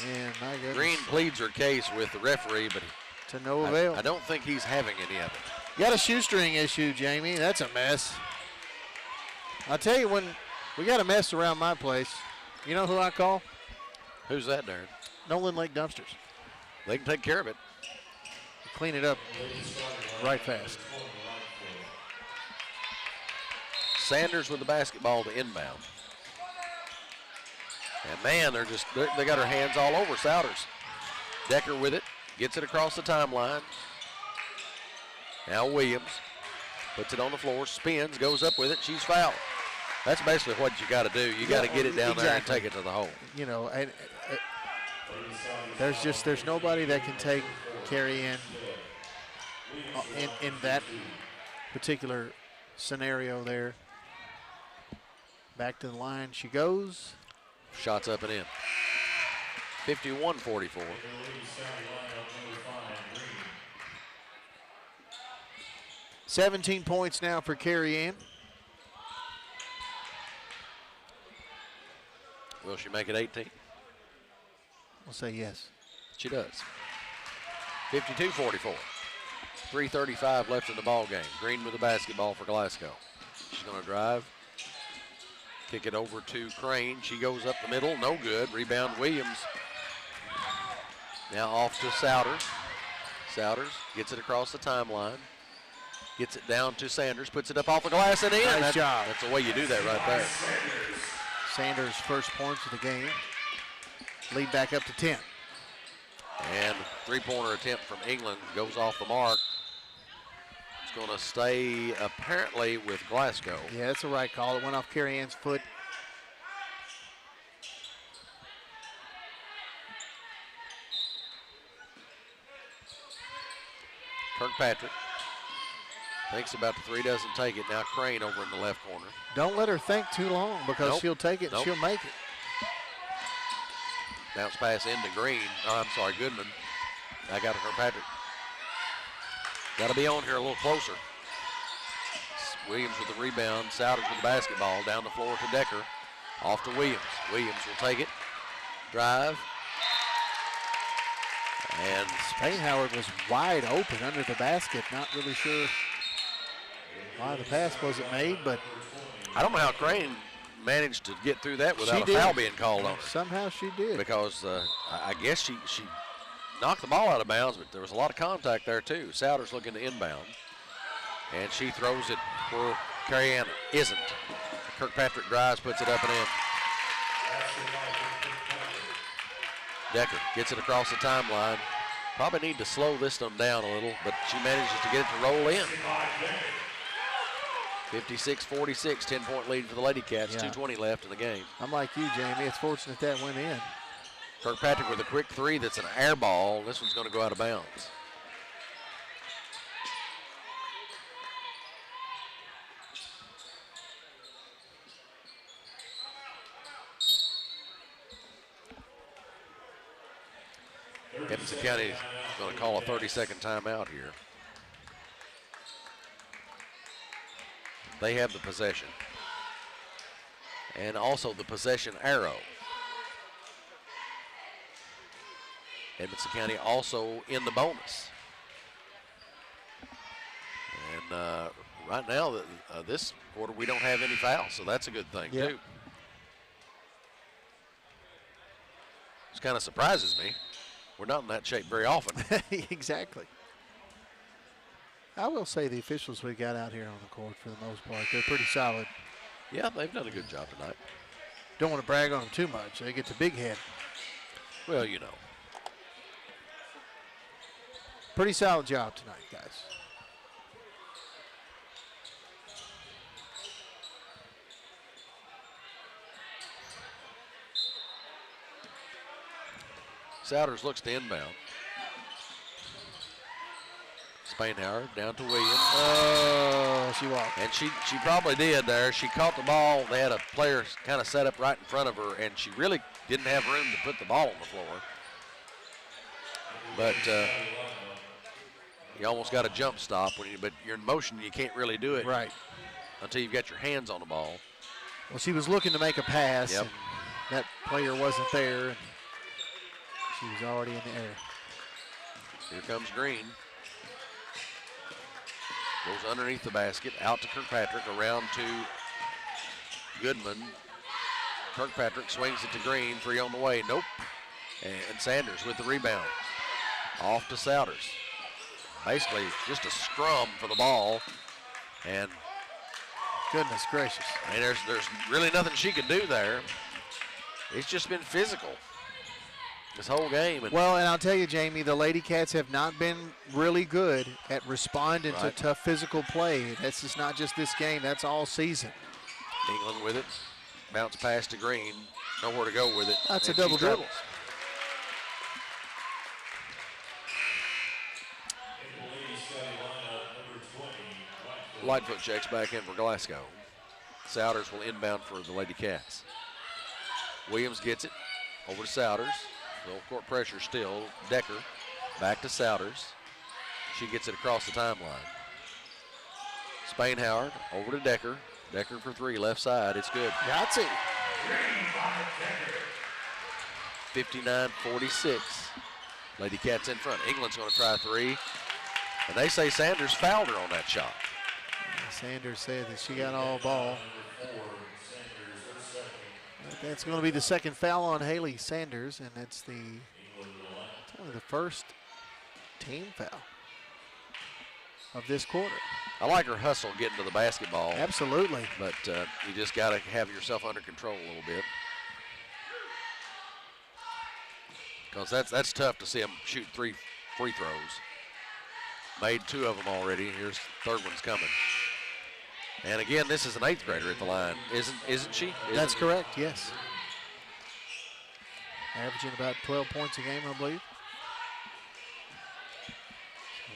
And my goodness. Green pleads her case with the referee, but to no avail. I don't think he's having any of it. Got a shoestring issue, Jamie. That's a mess. I'll tell you, when we got a mess around my place, you know who I call? Who's that, Darren? Nolan Lake Dumpsters. They can take care of it. Clean it up right fast. Sanders with the basketball to inbound. And man, they got her hands all over Souders. Decker with it, gets it across the timeline. Now Williams puts it on the floor, spins, goes up with it. She's fouled. That's basically what you got to do. You got to get it down there and take it to the hole. There's nobody that can carry in that particular scenario there. Back to the line she goes. Shots up and in. 51-44. 17 points now for Carrie Ann. Will she make it 18? We'll say yes. She does. 52-44. 3:35 left in the ball game. Green with the basketball for Glasgow. She's going to drive. Kick it over to Crane. She goes up the middle. No good. Rebound Williams. Now off to Souders. Souders gets it across the timeline. Gets it down to Sanders. Puts it up off the glass and in. Nice job. That's the way you do that right there. Sanders' first points of the game. Lead back up to 10. And three-pointer attempt from England goes off the mark. It's going to stay apparently with Glasgow. Yeah, that's the right call. It went off Carrie Ann's foot. Kirkpatrick thinks about the three, doesn't take it. Now Crane over in the left corner. Don't let her think too long because Nope. she'll take it and Nope. she'll make it. Bounce pass into Green. Oh, I'm sorry, Goodman. I got it, Kirkpatrick. Got to be on here a little closer. Williams with the rebound. Souders with the basketball. Down the floor to Decker. Off to Williams. Williams will take it. Drive. And Spain Howard was wide open under the basket. Not really sure why the pass wasn't made, but I don't know how Crane managed to get through that without She a foul did. being called on her. Somehow she did. Because I guess she knocked the ball out of bounds, but there was a lot of contact there too. Souders looking to inbound. And she throws it where Carrie Ann isn't. Kirkpatrick drives, puts it up and in. Decker gets it across the timeline. Probably need to slow this one down a little, but she manages to get it to roll in. 56-46, 10-point lead for the Lady Cats. Yeah. 2:20 left in the game. I'm like you, Jamie. It's fortunate that went in. Kirkpatrick with a quick three that's an air ball. This one's going to go out of bounds. Edmonson County is going to call a 30-second timeout here. They have the possession. And also the possession arrow. Edmonson County also in the bonus. And right now, this quarter, we don't have any fouls, so that's a good thing, Yep. too. Which kind of surprises me. We're not in that shape very often. Exactly. I will say the officials we got out here on the court, for the most part, they're pretty solid. Yeah, they've done a good job tonight. Don't want to brag on them too much. They get the big head. Well, you know. Pretty solid job tonight, guys. Souders looks to inbound. Spainhauer down to Williams. Oh, she walked. And she probably did there. She caught the ball. They had a player kind of set up right in front of her, and she really didn't have room to put the ball on the floor. But you almost got a jump stop, but you're in motion, you can't really do it Right. until you've got your hands on the ball. Well, she was looking to make a pass, Yep. and that player wasn't there. And she was already in the air. Here comes Green. Goes underneath the basket, out to Kirkpatrick, around to Goodman. Kirkpatrick swings it to Green, three on the way, nope. And Sanders with the rebound. Off to Souders. Basically just a scrum for the ball. And Goodness gracious. there's really nothing she can do there. It's just been physical this whole game. And Well, and I'll tell you, Jamie, the Lady Cats have not been really good at responding to Right. tough physical play. That's just not just this game. That's all season. England with it. Bounce pass to Green. Nowhere to go with it. That's a And she double dribble. dribbles. Lightfoot checks back in for Glasgow. Souders will inbound for the Lady Cats. Williams gets it over to Souders. Full court pressure still. Decker back to Souders. She gets it across the timeline. Spainhoward over to Decker. Decker for three, left side. It's good. Got it. 59-46. Lady Cats in front. England's going to try three. And they say Sanders fouled her on that shot. Sanders said that she got all ball. That's going to be the second foul on Haley Sanders, and it's only the first team foul of this quarter. I like her hustle getting to the basketball. Absolutely. But you just got to have yourself under control a little bit. Because that's tough to see them shoot 3 free throws. Made 2 of them already. Here's third one's coming. And again, this is an 8th grader at the line, isn't she? That's correct, yes. Averaging about 12 points a game, I believe.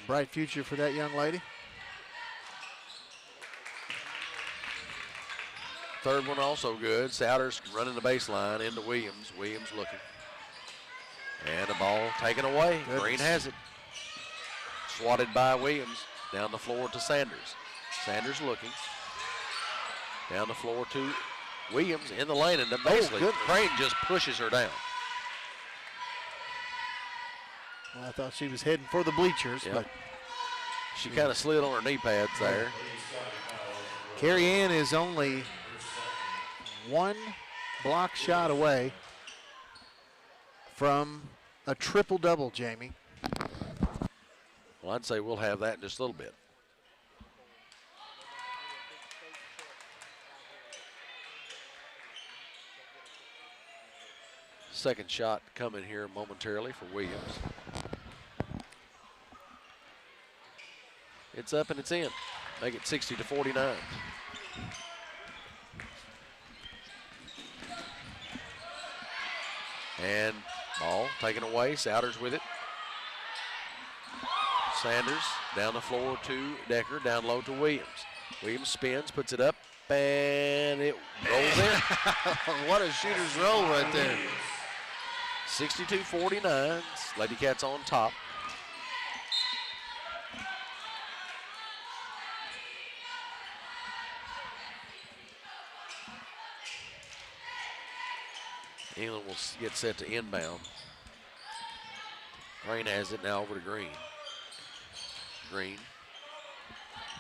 Bright future for that young lady. Third one also good. Souders running the baseline into Williams. Williams looking. And the ball taken away. Goodness. Green has it. Swatted by Williams. Down the floor to Sanders. Sanders looking. Down the floor to Williams in the lane. And then basically, Crane just pushes her down. Well, I thought she was heading for the bleachers, but she kind of slid on her knee pads there. Carrie Ann is only 1 block shot away from a triple-double, Jamie. Well, I'd say we'll have that in just a little bit. Second shot coming here momentarily for Williams. It's up and it's in. Make it 60-49. And ball taken away. Souders with it. Sanders down the floor to Decker. Down low to Williams. Williams spins, puts it up, and it rolls in. What a shooter's roll right there. 62-49. Lady Cats on top. England will get set to inbound. Green has it now over to Green. Green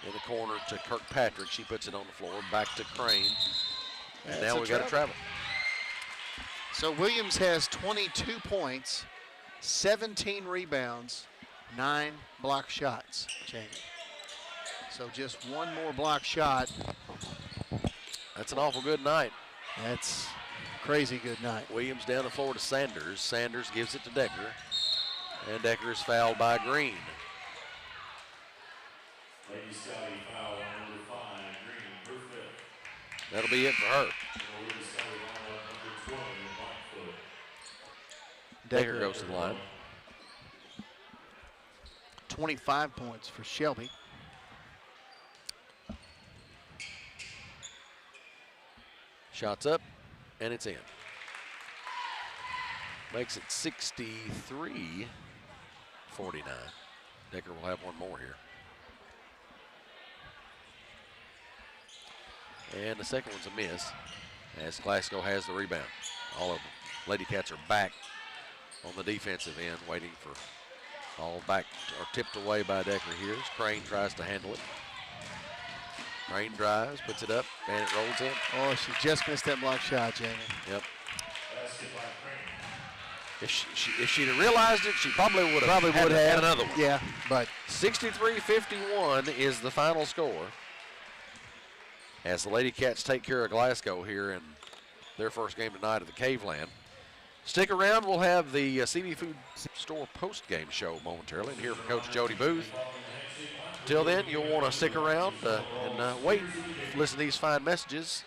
in the corner to Kirkpatrick. She puts it on the floor. Back to Crane. And now we got to travel. So Williams has 22 points, 17 rebounds, 9 block shots, Jamie. So just 1 more block shot. That's an awful good night. That's a crazy good night. Williams down the floor to Sanders. Sanders gives it to Decker. And Decker is fouled by Green. That'll be it for her. Decker goes to the line. 25 points for Shelby. Shots up, and it's in. Makes it 63-49. Decker will have one more here. And the second one's a miss, as Glasgow has the rebound. All of them. Lady Cats are back on the defensive end, waiting for all back or tipped away by Decker here. Crane tries to handle it. Crane drives, puts it up, and it rolls in. Oh, she just missed that block shot, Jamie. Yep. If she'd have realized it, she probably would have had another one. Yeah, but 63-51 is the final score, as the Lady Cats take care of Glasgow here in their first game tonight at the Caveland. Stick around. We'll have the CB Food Store post-game show momentarily and hear from Coach Jody Booth. Till then, you'll want to stick around and wait. Listen to these fine messages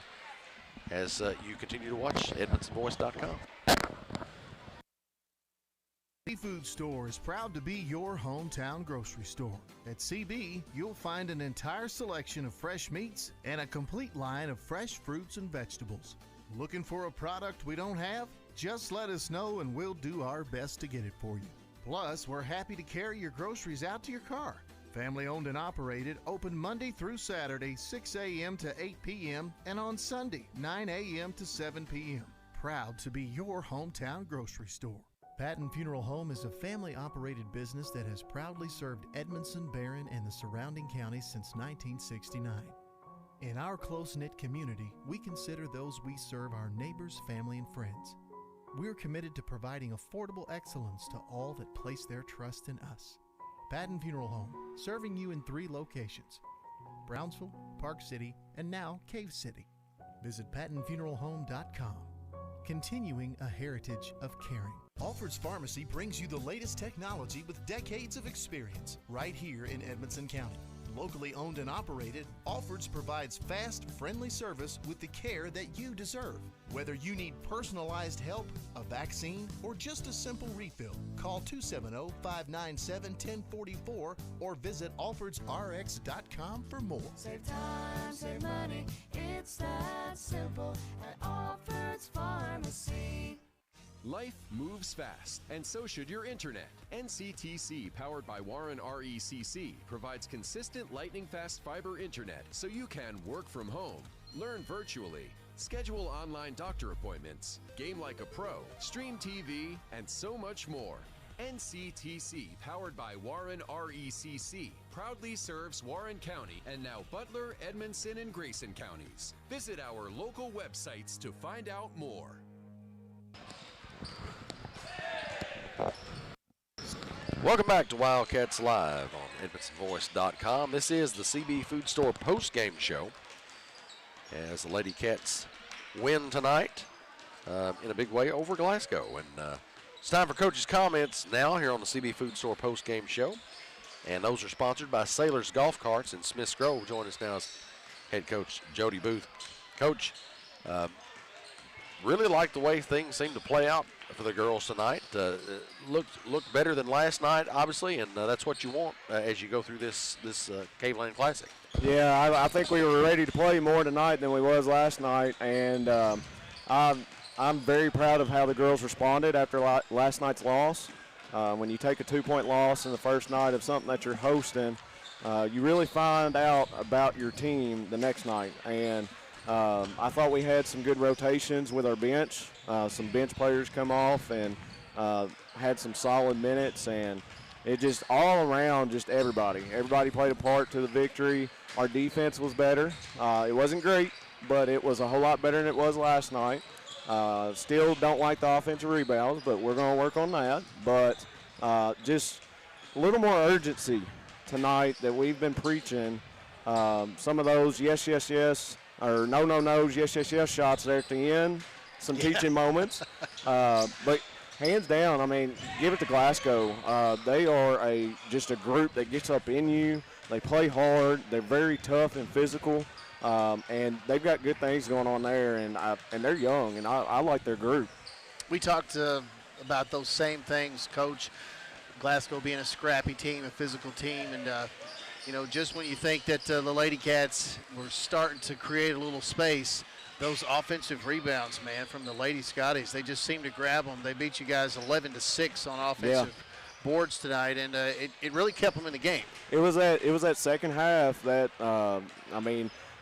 as you continue to watch EdmondsonVoice.com. Seafood Store is proud to be your hometown grocery store. At CB, you'll find an entire selection of fresh meats and a complete line of fresh fruits and vegetables. Looking for a product we don't have? Just let us know and we'll do our best to get it for you. Plus, we're happy to carry your groceries out to your car. Family owned and operated, open Monday through Saturday, 6 a.m. to 8 p.m., and on Sunday, 9 a.m. to 7 p.m. Proud to be your hometown grocery store. Patton Funeral Home is a family-operated business that has proudly served Edmondson, Barron, and the surrounding counties since 1969. In our close-knit community, we consider those we serve our neighbors, family, and friends. We're committed to providing affordable excellence to all that place their trust in us. Patton Funeral Home, serving you in 3 locations: Brownsville, Park City, and now Cave City. Visit PattonFuneralHome.com. Continuing a heritage of caring. Alfred's Pharmacy brings you the latest technology with decades of experience right here in Edmonson County. Locally owned and operated, Alfred's provides fast, friendly service with the care that you deserve. Whether you need personalized help, a vaccine, or just a simple refill, call 270-597-1044 or visit alfredsrx.com for more. Save time, save money, it's that simple at Alfred's Pharmacy. Life moves fast, and so should your internet. NCTC, powered by Warren RECC, provides consistent lightning-fast fiber internet so you can work from home, learn virtually, schedule online doctor appointments, game like a pro, stream TV, and so much more. NCTC, powered by Warren RECC, proudly serves Warren County and now Butler, Edmondson, and Grayson counties. Visit our local websites to find out more. Welcome back to Wildcats Live on EdmondsonVoice.com. This is the CB Food Store post-game show as the Lady Cats win tonight in a big way over Glasgow. And it's time for Coach's comments now here on the CB Food Store post-game show. And those are sponsored by Sailors Golf Carts in Smiths Grove. Join us now as head coach Jody Booth. Coach, really like the way things seem to play out for the girls tonight. Looked better than last night, obviously, and that's what you want as you go through this Cave Lane Classic. Yeah, I think we were ready to play more tonight than we was last night, and I'm very proud of how the girls responded after last night's loss. When you take a 2-point loss in the first night of something that you're hosting, you really find out about your team the next night. And I thought we had some good rotations with our bench. Some bench players come off and had some solid minutes, and it just all around, just everybody played a part to the victory. Our defense was better. It wasn't great, but it was a whole lot better than it was last night. Still don't like the offensive rebounds, but we're going to work on that. But just a little more urgency tonight that we've been preaching. Some of those yes, yes, yes, or no, no, no's, yes, yes, yes shots there at the end. Some teaching moments. But hands down, I mean, give it to Glasgow. They are just a group that gets up in you. They play hard. They're very tough and physical. And they've got good things going on there, and they're young, and I like their group. We talked about those same things, Coach. Glasgow being a scrappy team, a physical team, and just when you think that the Lady Cats were starting to create a little space, those offensive rebounds, man, from the Lady Scotties, they just seem to grab them. They beat you guys 11-6 on offensive boards tonight, and it really kept them in the game. It was that second half that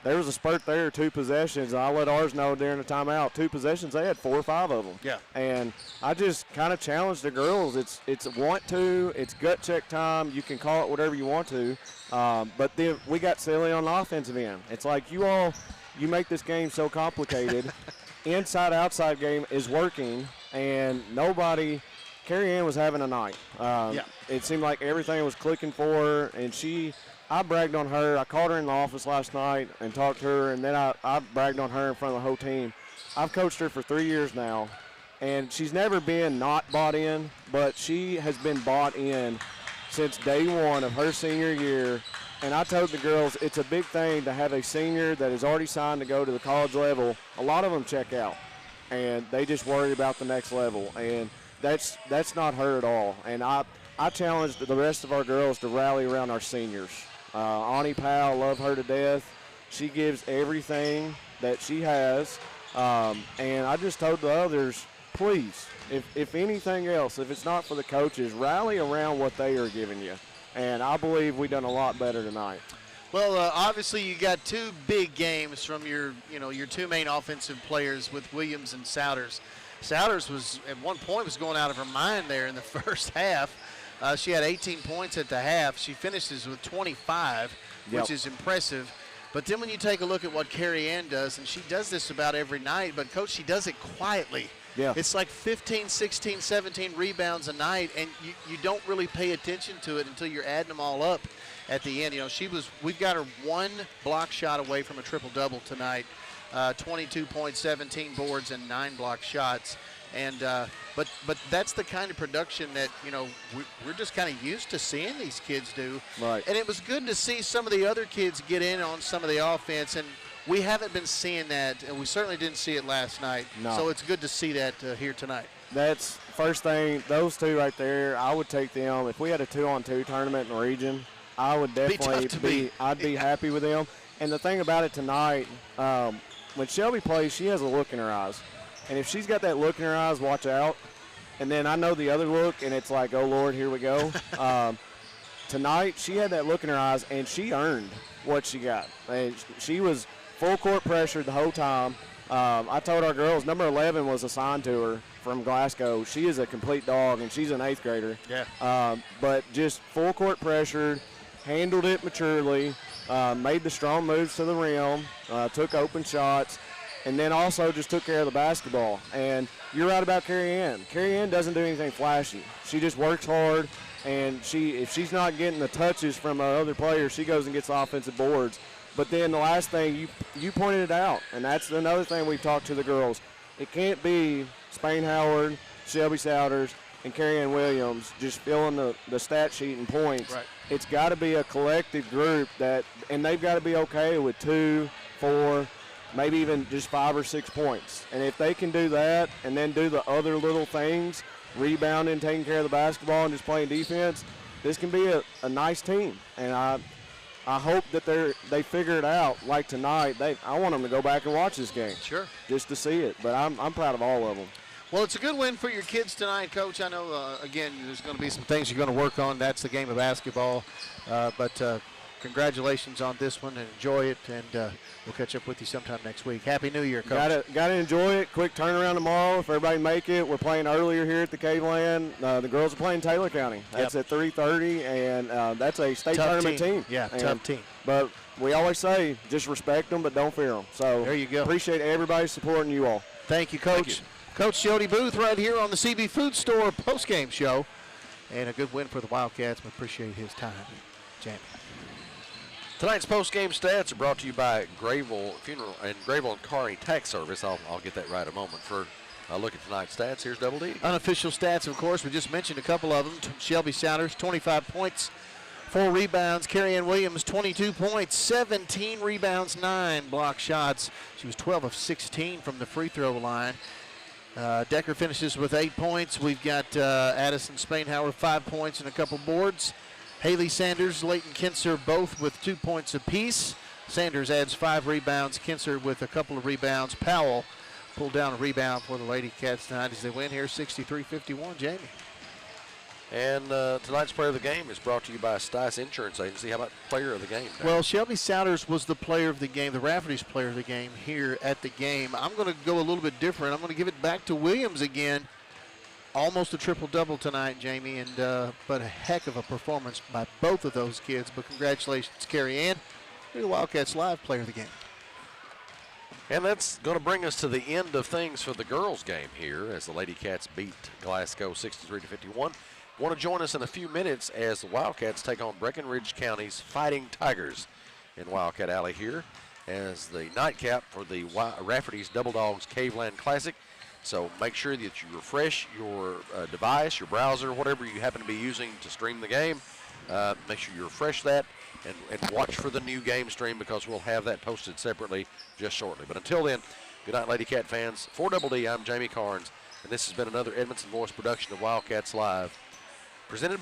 there was a spurt there, 2 possessions. I let ours know during the timeout. 2 possessions, they had 4 or 5 of them. Yeah. And I just kind of challenged the girls. It's want to, it's gut check time. You can call it whatever you want to. But then we got silly on the offensive end. It's like you make this game so complicated. Inside-outside game is working, and Carrie Ann was having a night. It seemed like everything was clicking for her, and I bragged on her. I called her in the office last night and talked to her, and then I bragged on her in front of the whole team. I've coached her for 3 years now, and she's never been not bought in, but she has been bought in since day one of her senior year. And I told the girls it's a big thing to have a senior that is already signed to go to the college level. A lot of them check out, and they just worry about the next level, and that's not her at all. And I challenged the rest of our girls to rally around our seniors. Ani Powell, love her to death. She gives everything that she has. And I just told the others, please, if anything else, if it's not for the coaches, rally around what they are giving you. And I believe we've done a lot better tonight. Well, obviously you got two big games from your two main offensive players with Williams and Souders. Souders was at one point was going out of her mind there in the first half. She had 18 points at the half. She finishes with 25, which is impressive. But then when you take a look at what Carrie Ann does, and she does this about every night, but, Coach, she does it quietly. Yeah. It's like 15, 16, 17 rebounds a night, and you don't really pay attention to it until you're adding them all up at the end. We've got her one block shot away from a triple-double tonight, 22 points, 17 boards, and 9 block shots. And but that's the kind of production that, we're just kind of used to seeing these kids do. Right. And it was good to see some of the other kids get in on some of the offense, and we haven't been seeing that, and we certainly didn't see it last night. No. So it's good to see that here tonight. That's first thing. Those two right there, I would take them. If we had a 2-on-2 tournament in the region, I would definitely I'd be happy with them. And the thing about it tonight, when Shelby plays, she has a look in her eyes. And if she's got that look in her eyes, watch out. And then I know the other look, and it's like, oh, Lord, here we go. Tonight, she had that look in her eyes, and she earned what she got. And she was full court pressure the whole time. I told our girls, number 11 was assigned to her from Glasgow. She is a complete dog, and she's an 8th grader. Yeah. But just full court pressure, handled it maturely, made the strong moves to the rim, took open shots, and then also just took care of the basketball. And you're right about Carrie Ann. Carrie Ann doesn't do anything flashy. She just works hard, and if she's not getting the touches from other players, she goes and gets offensive boards. But then the last thing, you pointed it out, and that's another thing we've talked to the girls. It can't be Spain Howard, Shelby Souders, and Carrie Ann Williams just filling the stat sheet and points. Right. It's got to be a collective group and they've got to be okay with 2, 4, maybe even just 5 or 6 points. And if they can do that and then do the other little things, rebounding, taking care of the basketball, and just playing defense, this can be a nice team. And I hope that they figure it out like tonight. I want them to go back and watch this game. Sure. Just to see it. But I'm proud of all of them. Well, it's a good win for your kids tonight, Coach. I know, again, there's going to be some things you're going to work on. That's the game of basketball. But congratulations on this one, and enjoy it. And we'll catch up with you sometime next week. Happy New Year, Coach. Got to enjoy it. Quick turnaround tomorrow if everybody make it. We're playing earlier here at the Caveland. The girls are playing Taylor County. That's at 3:30, and that's a state tournament team. Yeah, tough team. But we always say just respect them, but don't fear them. So there you go. Appreciate everybody supporting you all. Thank you, Coach. Thank you. Coach Jody Booth right here on the CB Food Store postgame show. And a good win for the Wildcats. We appreciate his time. Jamie. Tonight's post-game stats are brought to you by Grayville Funeral and Grayville and Carney Tax Service. I'll get that right in a moment. For a look at tonight's stats, here's Double D. Unofficial stats, of course, we just mentioned a couple of them. Shelby Souders, 25 points, 4 rebounds. Carrie Ann Williams, 22 points, 17 rebounds, 9 block shots. She was 12 of 16 from the free throw line. Decker finishes with 8 points. We've got Addison Spainhauer, 5 points and a couple boards. Haley Sanders, Leighton Kinser, both with 2 points apiece. Sanders adds 5 rebounds. Kinser with a couple of rebounds. Powell pulled down a rebound for the Lady Cats tonight as they win here 63-51. Jamie. And tonight's player of the game is brought to you by Stice Insurance Agency. How about player of the game? Well, Shelby Souders was the player of the game, the Rafferty's player of the game here at the game. I'm going to go a little bit different. I'm going to give it back to Williams again. Almost a triple-double tonight, Jamie, and but a heck of a performance by both of those kids. But congratulations, Carrie Ann. You're the Wildcats Live player of the game. And that's going to bring us to the end of things for the girls' game here as the Lady Cats beat Glasgow 63-51. Want to join us in a few minutes as the Wildcats take on Breckenridge County's Fighting Tigers in Wildcat Alley here as the nightcap for the Rafferty's Double Dogs Caveland Classic. So make sure that you refresh your device, your browser, whatever you happen to be using to stream the game. Make sure you refresh that and watch for the new game stream because we'll have that posted separately just shortly. But until then, good night, Lady Cat fans. For Double D, I'm Jamie Carnes, and this has been another Edmondson Voice production of Wildcats Live, presented by